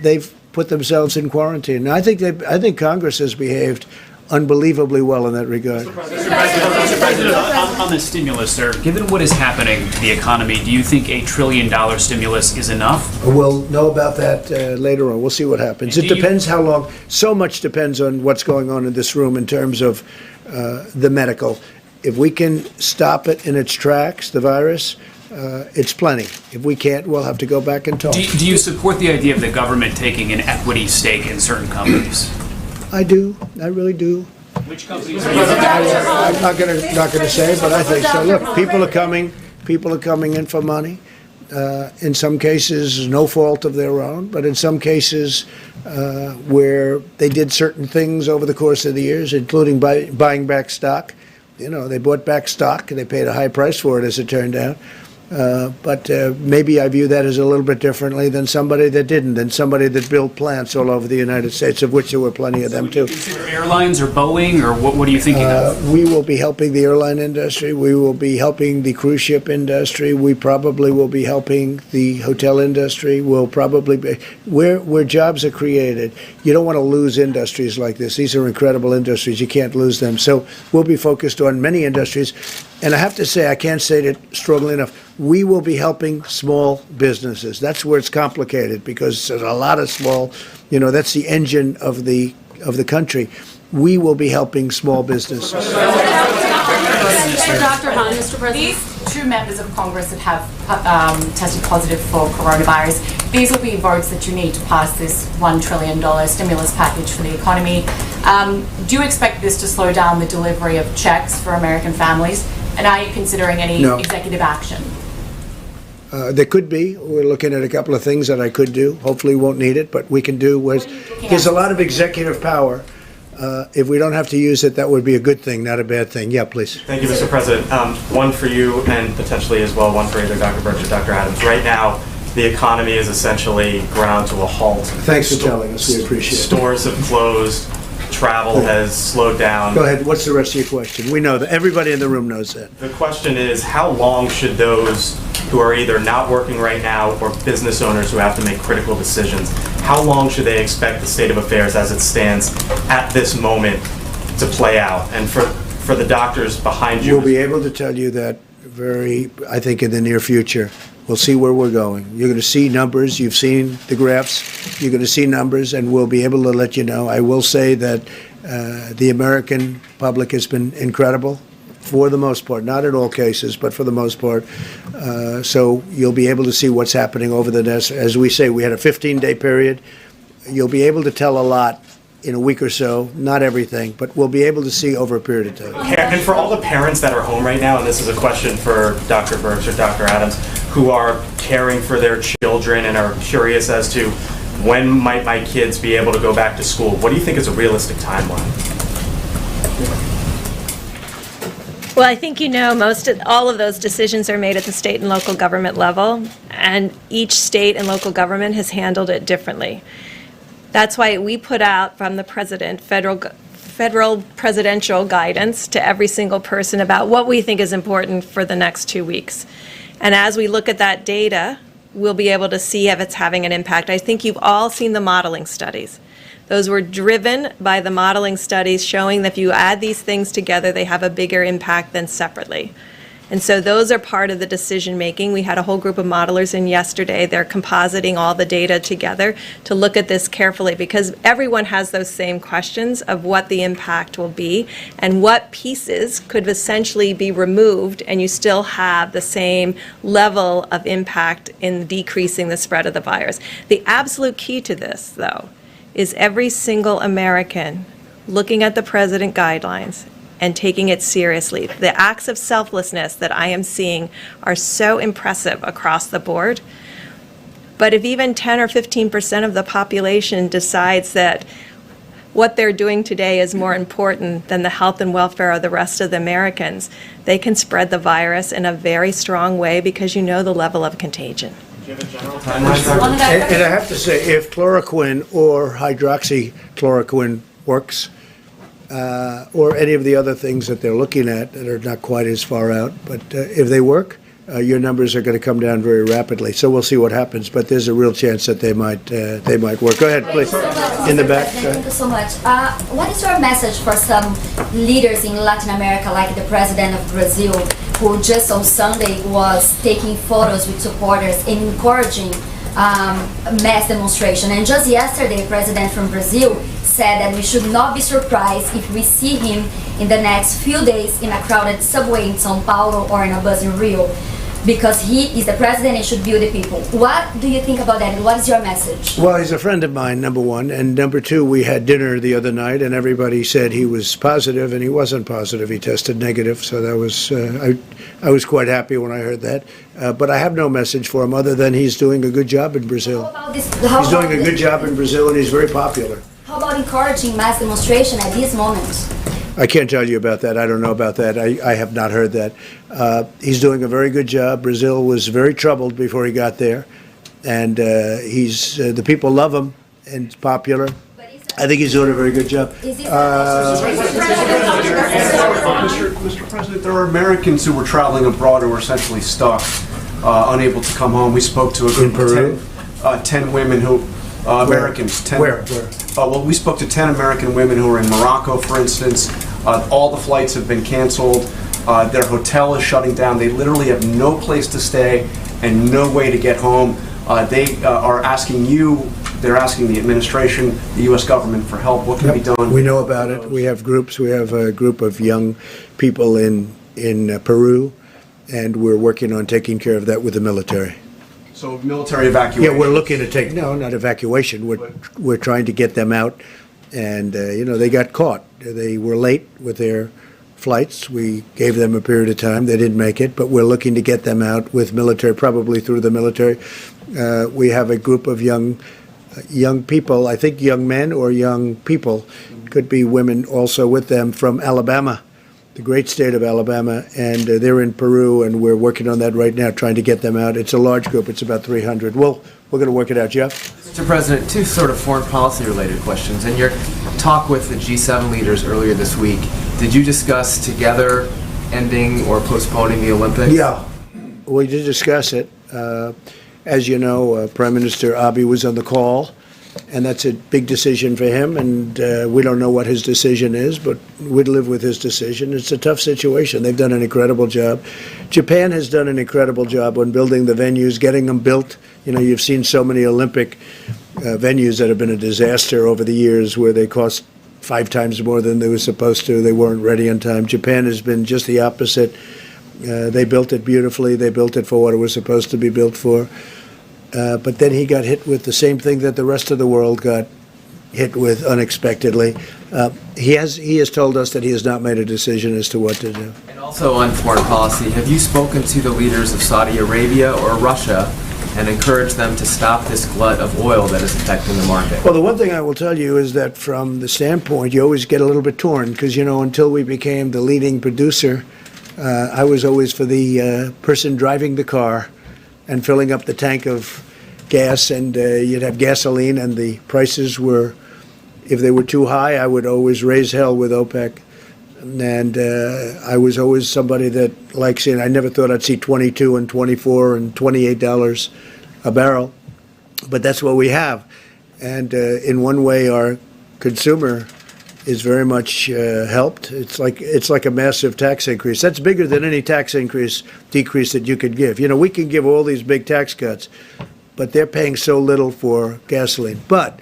they've put themselves in quarantine. Now, I think Congress has behaved unbelievably well in that regard. Mr. President, on the stimulus, sir, given what is happening to the economy, do you think $1 trillion stimulus is enough? We'll know about that later on. We'll see what happens. It depends how long. So much depends on what's going on in this room in terms of the medical. If we can stop it in its tracks, the virus, it's plenty. If we can't, we'll have to go back and talk. Do you support the idea of the government taking an equity stake in certain companies? I do. I really do. Which companies I'm not gonna say, but I think so. Look, people are coming in for money. In some cases, no fault of their own, but in some cases where they did certain things over the course of the years, including buying back stock. You know, they bought back stock and they paid a high price for it, as it turned out. But maybe I view that as a little bit differently than somebody that didn't, than somebody that built plants all over the United States, of which there were plenty of them too. Consider airlines or Boeing, or what are you thinking of? We will be helping the airline industry. We will be helping the cruise ship industry. We probably will be helping the hotel industry. We'll probably be where jobs are created. You don't want to lose industries like this. These are incredible industries. You can't lose them. So we'll be focused on many industries. And I have to say, I can't say it strongly enough, we will be helping small businesses. That's where it's complicated, because there's a lot of small, you know, that's the engine of the country. We will be helping small businesses. Dr. Hahn, Mr. President. These two members of Congress that have tested positive for coronavirus, these will be votes that you need to pass this $1 trillion stimulus package for the economy. Do you expect this to slow down the delivery of checks for American families? And are you considering any executive action? There could be. We're looking at a couple of things that I could do. Hopefully we won't need it, but we can do. There's a lot of executive power. If we don't have to use it, that would be a good thing, not a bad thing. Yeah, please. Thank you, Mr. President. One for you, and potentially as well one for either Dr. Burks or Dr. Adams. Right now, the economy is essentially ground to a halt. Thanks for telling us. We appreciate it. Stores have closed. Travel has slowed down. Go ahead. What's the rest of your question? We know that. Everybody in the room knows that. The question is, how long should those who are either not working right now or business owners who have to make critical decisions, how long should they expect the state of affairs as it stands at this moment to play out? And for the doctors behind you, we'll be able to tell you that I think in the near future. We'll see where we're going. You're going to see numbers. You've seen the graphs. You're going to see numbers, and we'll be able to let you know. I will say that the American public has been incredible for the most part, not in all cases, but for the most part. So you'll be able to see what's happening over the next, as we say, we had a 15-day period. You'll be able to tell a lot in a week or so, not everything, but we'll be able to see over a period of time. And for all the parents that are home right now, and this is a question for Dr. Burks or Dr. Adams, who are caring for their children and are curious as to when might my kids be able to go back to school, what do you think is a realistic timeline? Well, I think all of those decisions are made at the state and local government level, and each state and local government has handled it differently. That's why we put out from the president federal presidential guidance to every single person about what we think is important for the next 2 weeks. And as we look at that data, we'll be able to see if it's having an impact. I think you've all seen the modeling studies. Those were driven by the modeling studies showing that if you add these things together, they have a bigger impact than separately. And so those are part of the decision making. We had a whole group of modelers in yesterday. They're compositing all the data together to look at this carefully, because everyone has those same questions of what the impact will be and what pieces could essentially be removed and you still have the same level of impact in decreasing the spread of the virus. The absolute key to this, though, is every single American looking at the president guidelines and taking it seriously. The acts of selflessness that I am seeing are so impressive across the board. But if even 10 or 15% of the population decides that what they're doing today is more important than the health and welfare of the rest of the Americans, they can spread the virus in a very strong way, because you know the level of contagion. Do you have a general timeline? And I have to say, if chloroquine or hydroxychloroquine works, or any of the other things that they're looking at that are not quite as far out, but if they work, your numbers are going to come down very rapidly. So we'll see what happens, but there's a real chance that they might work. Go ahead, please. In the back. Thank you so much. What is your message for some leaders in Latin America, like the president of Brazil, who just on Sunday was taking photos with supporters and encouraging mass demonstration? And just yesterday, the president from Brazil said that we should not be surprised if we see him in the next few days in a crowded subway in São Paulo or in a bus in Rio. because he is the president and should build the people. What do you think about that, and what is your message? Well, he's a friend of mine, number one. And number two, we had dinner the other night, and everybody said he was positive, and he wasn't positive. He tested negative, so that was, I was quite happy when I heard that. But I have no message for him other than he's doing a good job in Brazil. He's doing a good job in Brazil, and he's very popular. How about encouraging mass demonstration at this moment? I can't tell you about that. I don't know about that. I have not heard that. He's doing a very good job. Brazil was very troubled before he got there, and the people love him and it's popular. I think he's doing a very good job. Mr. President, there are Americans who were traveling abroad who were essentially stuck, unable to come home. We spoke to a group of 10 women who, Americans. 10, Where? Well, we spoke to 10 American women who are in Morocco, for instance. All the flights have been canceled. Their hotel is shutting down. They literally have no place to stay and no way to get home. They are asking you, they're asking the administration, the U.S. government for help. What can be done? We know about it. We have groups. We have a group of young people in Peru, and we're working on taking care of that with the military. So military evacuation? Yeah, we're looking to take, no, not evacuation. We're trying to get them out. And, they got caught. They were late with their flights. We gave them a period of time. They didn't make it, but we're looking to get them out with military, probably through the military. We have a group of young people, I think young men or young people, could be women also with them, from Alabama, the great state of Alabama, and they're in Peru, and we're working on that right now, trying to get them out. It's a large group. It's about 300. Well, we're going to work it out, Jeff. Mr. President, two sort of foreign policy related questions. In your talk with the G7 leaders earlier this week, did you discuss together ending or postponing the Olympics? Yeah, we did discuss it. As you know, Prime Minister Abiy was on the call, and that's a big decision for him, and we don't know what his decision is, but we'd live with his decision. It's a tough situation. They've done an incredible job. Japan has done an incredible job on building the venues, getting them built. You've seen so many Olympic venues that have been a disaster over the years, where they cost 5 times more than they were supposed to. They weren't ready on time. Japan has been just the opposite. They built it beautifully. They built it for what it was supposed to be built for. But then he got hit with the same thing that the rest of the world got hit with unexpectedly. He has told us that he has not made a decision as to what to do. And also on foreign policy, have you spoken to the leaders of Saudi Arabia or Russia and encouraged them to stop this glut of oil that is affecting the market? Well, the one thing I will tell you is that from the standpoint, you always get a little bit torn, because, until we became the leading producer, I was always for the person driving the car and filling up the tank of gas, and you'd have gasoline, and the prices were, if they were too high, I would always raise hell with OPEC. And I was always somebody that likes it. I never thought I'd see $22 and $24 and $28 a barrel, but that's what we have. And in one way, our consumer is very much helped. It's like a massive tax increase. That's bigger than any tax decrease that you could give. We can give all these big tax cuts, but they're paying so little for gasoline. But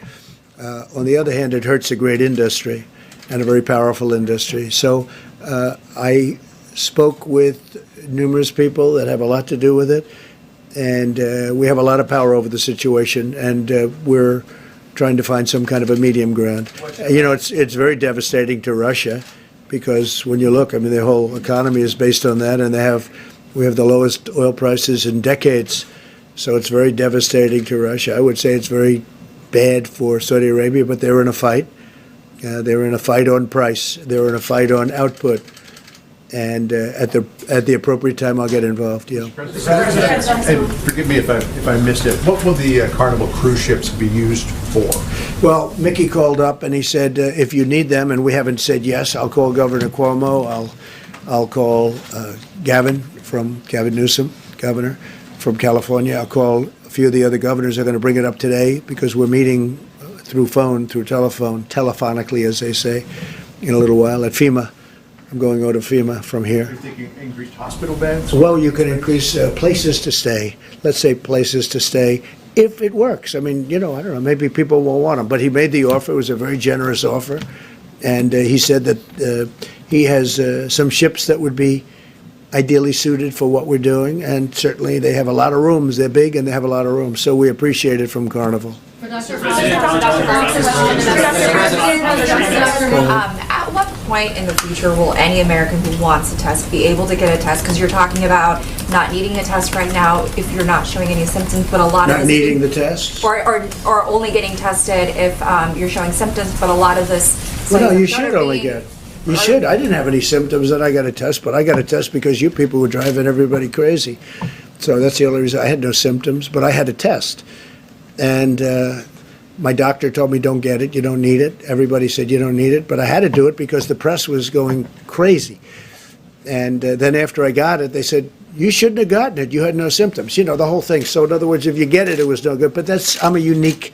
on the other hand, it hurts a great industry and a very powerful industry. So I spoke with numerous people that have a lot to do with it, and we have a lot of power over the situation, and we're trying to find some kind of a medium ground. It's very devastating to Russia, because when you look, their whole economy is based on that, and we have the lowest oil prices in decades. So it's very devastating to Russia. I would say it's very bad for Saudi Arabia, but they're in a fight. They're in a fight on price. They're in a fight on output. And at the appropriate time, I'll get involved. Yeah. And forgive me if I missed it. What will the Carnival cruise ships be used for? Well, Mickey called up and he said, if you need them, and we haven't said yes, I'll call Governor Cuomo. I'll call Gavin Newsom, governor from California. I'll call a few of the other governors. Are going to bring it up today, because we're meeting through telephonically, as they say, in a little while at Fema. I'm going over to Fema from here. You're thinking increased hospital beds? Well, you can increase places to stay. Let's say places to stay, if it works. I don't know, maybe people won't want them. But he made the offer. It was a very generous offer. And he said that he has some ships that would be ideally suited for what we're doing, and certainly they have a lot of rooms. They're big and they have a lot of rooms, so we appreciate it from Carnival. At what point in the future will any American who wants a test be able to get a test? Because you're talking about not needing a test right now if you're not showing any symptoms, but a lot of Not needing the test? or only getting tested if you're showing symptoms, but a lot of this. Well, no, you studies should are only being- get. You should. I didn't have any symptoms and I got a test, but I got a test because you people were driving everybody crazy. So that's the only reason. I had no symptoms, but I had a test. And my doctor told me, don't get it, you don't need it. Everybody said you don't need it, but I had to do it because the press was going crazy. And then after I got it, they said, you shouldn't have gotten it, you had no symptoms. You know, the whole thing. So in other words, if you get it, it was no good. But I'm a unique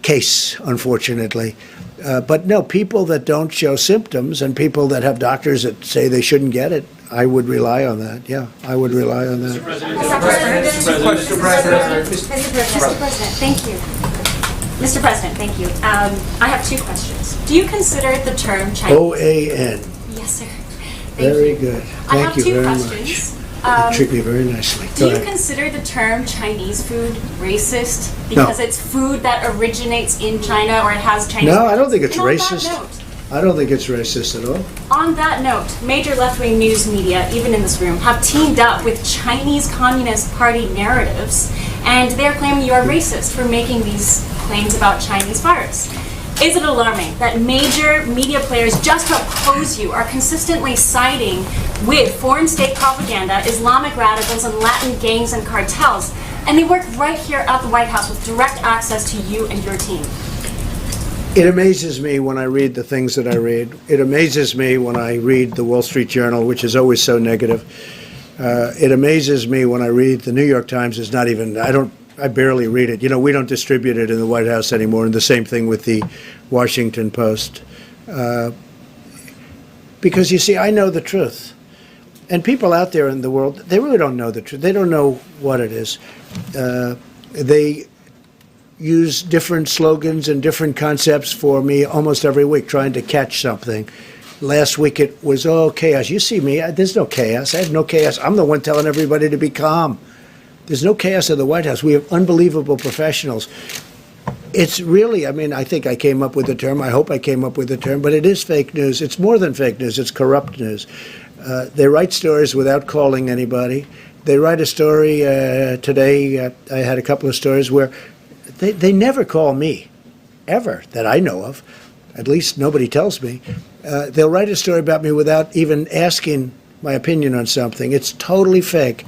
case, unfortunately. But no, people that don't show symptoms and people that have doctors that say they shouldn't get it, I would rely on that. Yeah, I would rely on that. Mr. President, thank you. Mr. President, thank you. I have two questions. Do you consider the term Chinese? OAN. Yes, sir. Very good. I have Thank you two very questions. much. You treat me very nicely. Do Go you ahead. consider the term Chinese food racist because it's food that originates in China or it has Chinese? No, I don't think it's And on that racist. note- I don't think it's racist at all. On that note, major left-wing news media, even in this room, have teamed up with Chinese Communist Party narratives, and they're claiming you are racist for making these claims about Chinese virus. Is it alarming that major media players just to oppose you are consistently siding with foreign state propaganda, Islamic radicals, and Latin gangs and cartels, and they work right here at the White House with direct access to you and your team? It amazes me when I read the things that I read. It amazes me when I read the Wall Street Journal, which is always so negative. It amazes me when I read the New York Times. Is not even, I barely read it. You know, we don't distribute it in the White House anymore, and the same thing with the Washington Post. Because you see, I know the truth. And people out there in the world, they really don't know the truth. They don't know what it is. They use different slogans and different concepts for me almost every week, trying to catch something. Last week it was, oh, chaos. You see me, there's no chaos. I have no chaos. I'm the one telling everybody to be calm. There's no chaos at the White House. We have unbelievable professionals. It's really, I mean, I think I came up with the term. I hope I came up with the term, but it is fake news. It's more than fake news. It's corrupt news. They write stories without calling anybody. They write a story today. I had a couple of stories where they never call me, ever, that I know of. At least nobody tells me. They'll write a story about me without even asking my opinion on something. It's totally fake.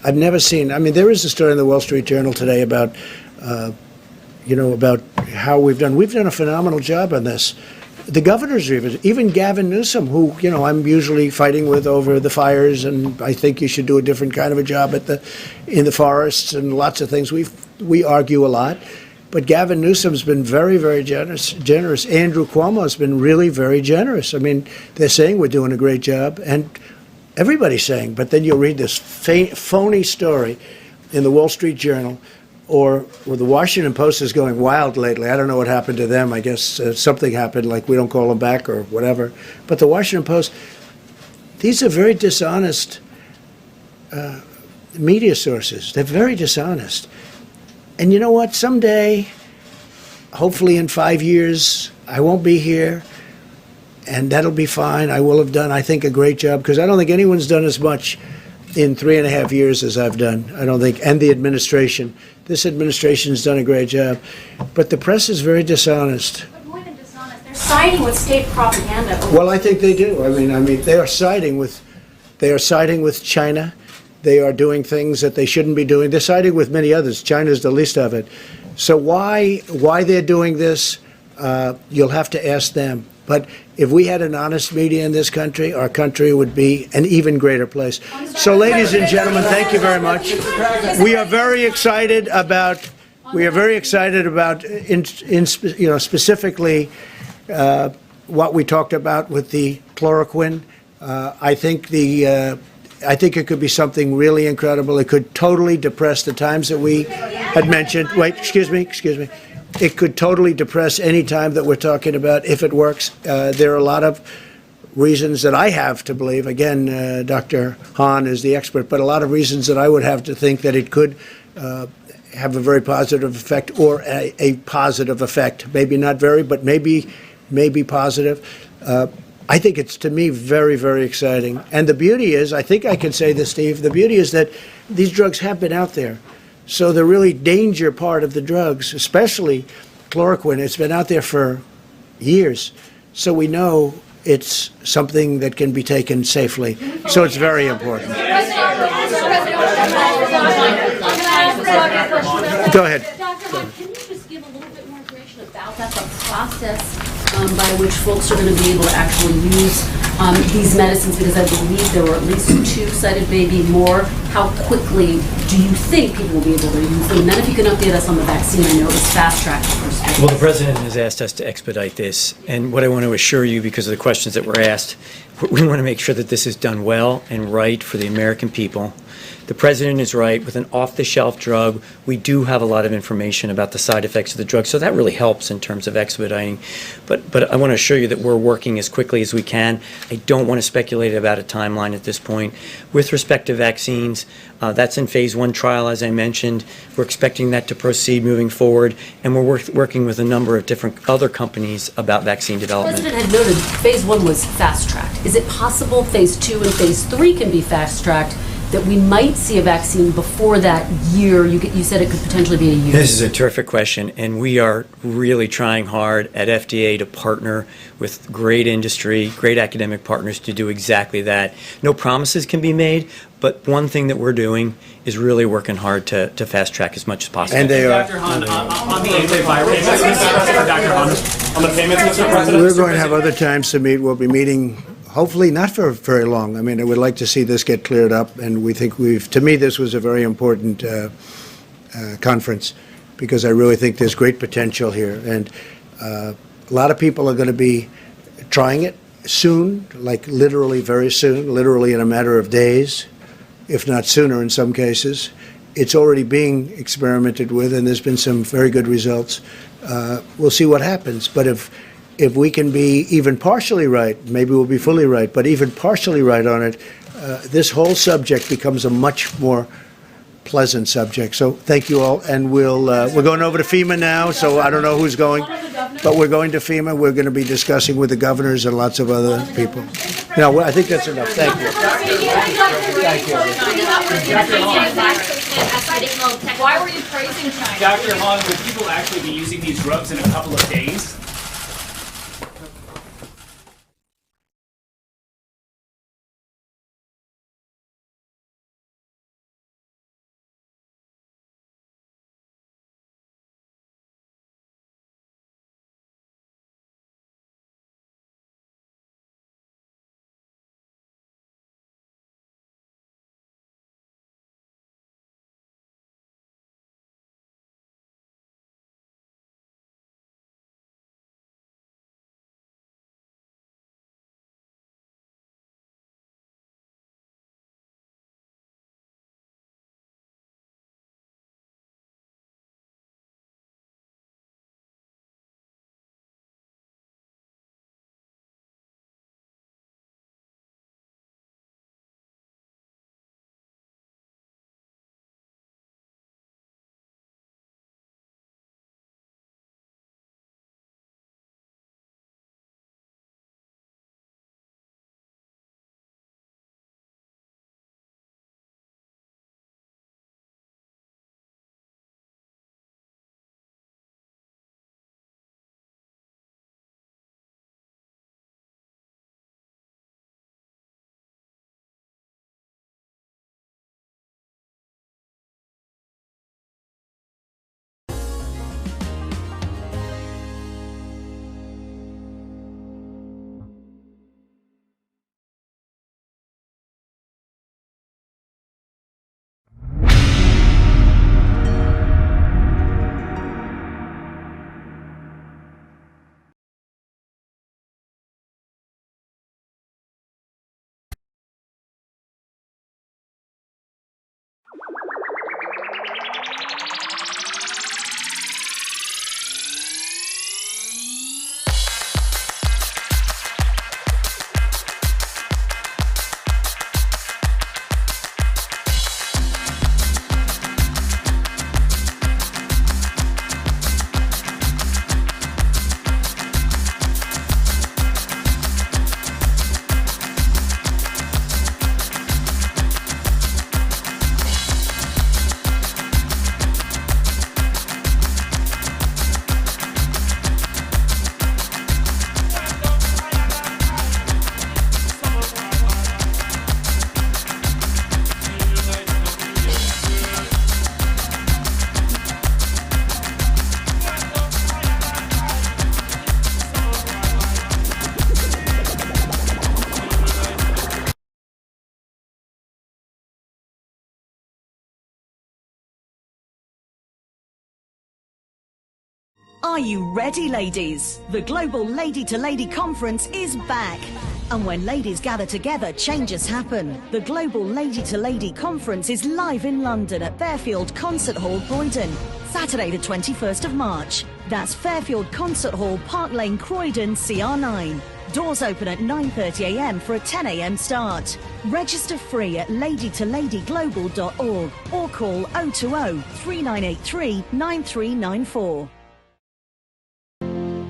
I've never seen, I mean, there is a story in the Wall Street Journal today about, about how we've done a phenomenal job on this. The governors, even Gavin Newsom, who, I'm usually fighting with over the fires, and I think you should do a different kind of a job in the forests and lots of things. We argue a lot. But Gavin Newsom's been very, very generous. Andrew Cuomo's been really very generous. I mean, they're saying we're doing a great job, and everybody's saying. But then you'll read this phony story in the Wall Street Journal, or the Washington Post is going wild lately. I don't know what happened to them. I guess something happened, like we don't call them back or whatever. But the Washington Post, these are very dishonest media sources. They're very dishonest. And you know what? Someday, hopefully in 5 years, I won't be here, and that'll be fine. I will have done, I think, a great job, because I don't think anyone's done as much in 3.5 years as I've done. I don't think, and the administration. This administration's done a great job. But the press is very dishonest. But more than dishonest, they're siding with state propaganda. Well, I think they do. I mean, they are siding with China. They are doing things that they shouldn't be doing. They're siding with many others. China's the least of it. So why they're doing this, you'll have to ask them. But if we had an honest media in this country, our country would be an even greater place. So, ladies and gentlemen, thank you very much. We are very excited about specifically what we talked about with the chloroquine. I think it could be something really incredible. It could totally depress the times that we had mentioned. Wait, excuse me. It could totally depress any time that we're talking about if it works. There are a lot of reasons that I have to believe, again, Dr. Hahn is the expert, but a lot of reasons that I would have to think that it could have a very positive effect, or a positive effect. Maybe not very, but maybe positive. I think it's, to me, very, very exciting. And the beauty is, I think I can say this, Steve, the beauty is that these drugs have been out there. So the really danger part of the drugs, especially chloroquine, it's been out there for years. So we know it's something that can be taken safely. So it's very important. Go ahead. Dr. Hahn, can you just give a little bit more information about that, the process by which folks are going to be able to actually use these medicines? Because I believe there were at least 2 cited, maybe more. How quickly do you think people will be able to use them? And then if you can update us on the vaccine, I know it was fast-tracked first. Well, the president has asked us to expedite this, and what I want to assure you, because of the questions that were asked, we want to make sure that this is done well and right for the American people. The president is right. With an off-the-shelf drug, we do have a lot of information about the side effects of the drug, so that really helps in terms of expediting. But I want to assure you that we're working as quickly as we can. I don't want to speculate about a timeline at this point. With respect to vaccines, that's in phase 1 trial, as I mentioned. We're expecting that to proceed moving forward, and we're working with a number of different other companies about vaccine The development. president had noted phase 1 was fast-tracked. Is it possible phase 2 and phase 3 can be fast-tracked, that we might see a vaccine before that year? You said it could potentially be a year. This is a terrific question, and we are really trying hard at FDA to partner with great industry, great academic partners to do exactly that. No promises can be made, but one thing that we're doing is really working hard to fast track as much as possible. And they are. Dr. Hahn, on the antiviral, Dr. Hahn, on the payments, Mr. President. We're going to have other times to meet. We'll be meeting, hopefully not for very long. I mean, I would like to see this get cleared up, and we think to me, this was a very important conference, because I really think there's great potential here. And a lot of people are going to be trying it soon, like literally very soon, literally in a matter of days, if not sooner in some cases. It's already being experimented with, and there's been some very good results. We'll see what happens. But if we can be even partially right, maybe we'll be fully right, but even partially right on it, this whole subject becomes a much more pleasant subject. So thank you all, and we're going over to Fema now, so I don't know who's going, but we're going to Fema. We're going to be discussing with the governors and lots of other people. No, I think that's enough. Thank you. Thank you. Why were you praising China? Dr. Hahn, will people actually be using these drugs in a couple of days? Are you ready, ladies? The Global Lady to Lady Conference is back. And when ladies gather together, changes happen. The Global Lady to Lady Conference is live in London at Fairfield Concert Hall, Croydon, Saturday the 21st of March. That's Fairfield Concert Hall, Park Lane, Croydon, CR9. Doors open at 9:30 a.m. for a 10 a.m. start. Register free at ladytoladyglobal.org or call 020 3983 9394.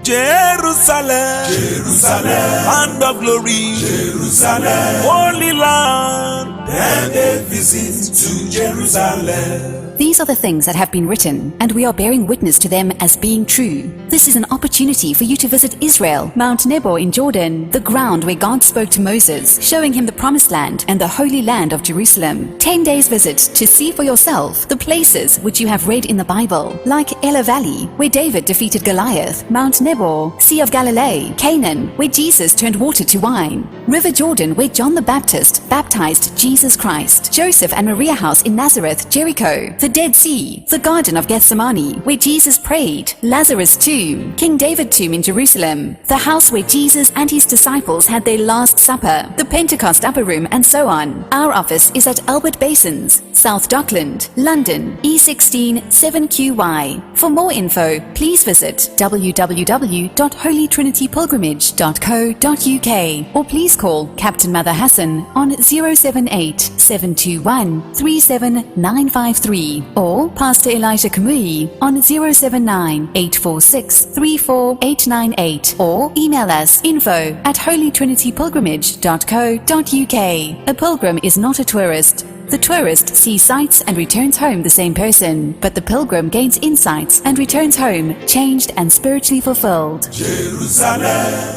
Jerusalem, Jerusalem, land of glory, Jerusalem, holy land, and they visit to Jerusalem. These are the things that have been written, and we are bearing witness to them as being true. This is an opportunity for you to visit Israel, Mount Nebo in Jordan, the ground where God spoke to Moses, showing him the promised land and the holy land of Jerusalem. 10 days visit to see for yourself the places which you have read in the Bible, like Elah Valley, where David defeated Goliath, Mount Nebo, Sea of Galilee, Canaan, where Jesus turned water to wine, River Jordan, where John the Baptist baptized Jesus Christ, Joseph and Maria House in Nazareth, Jericho, the Dead Sea, the Garden of Gethsemane, where Jesus prayed, Lazarus' tomb, King David tomb in Jerusalem, the house where Jesus and his disciples had their Last Supper, the Pentecost Upper Room, and so on. Our office is at Albert Basins, South Dockland, London, E16 7QY. For more info, please visit www.holytrinitypilgrimage.co.uk or please call Captain Mother Hassan on 078 721 37953 or Pastor Elijah Kamui on 079 846 34898 or email us info@holytrinitypilgrimage.co.uk. A pilgrim is not a tourist. The tourist sees sights and returns home the same person, but the pilgrim gains insights and returns home changed and spiritually fulfilled. Jerusalem.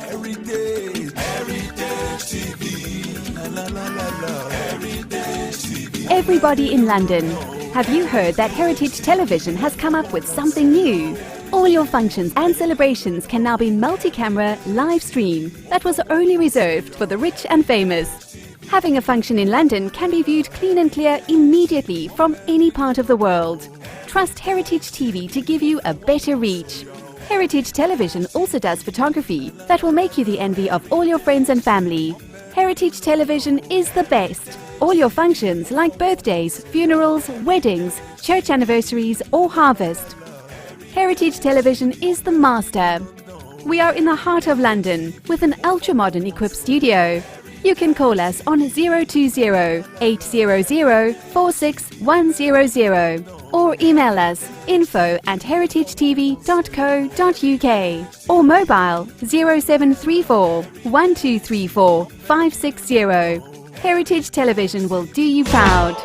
Heritage TV. Heritage TV. Everybody in London, have you heard that Heritage.Television has come up with something new? All your functions and celebrations can now be multi-camera live stream. That was only reserved for the rich and famous. Having a function in London can be viewed clean and clear immediately from any part of the world. Trust Heritage TV to give you a better reach. Heritage.Television also does photography that will make you the envy of all your friends and family. Heritage.Television is the best. All your functions like birthdays, funerals, weddings, church anniversaries or harvest. Heritage.Television is the master. We are in the heart of London with an ultra-modern equipped studio. You can call us on 020-800-46100 or email us info@heritagetv.co.uk or mobile 0734 1234 560. Heritage Television will do you proud.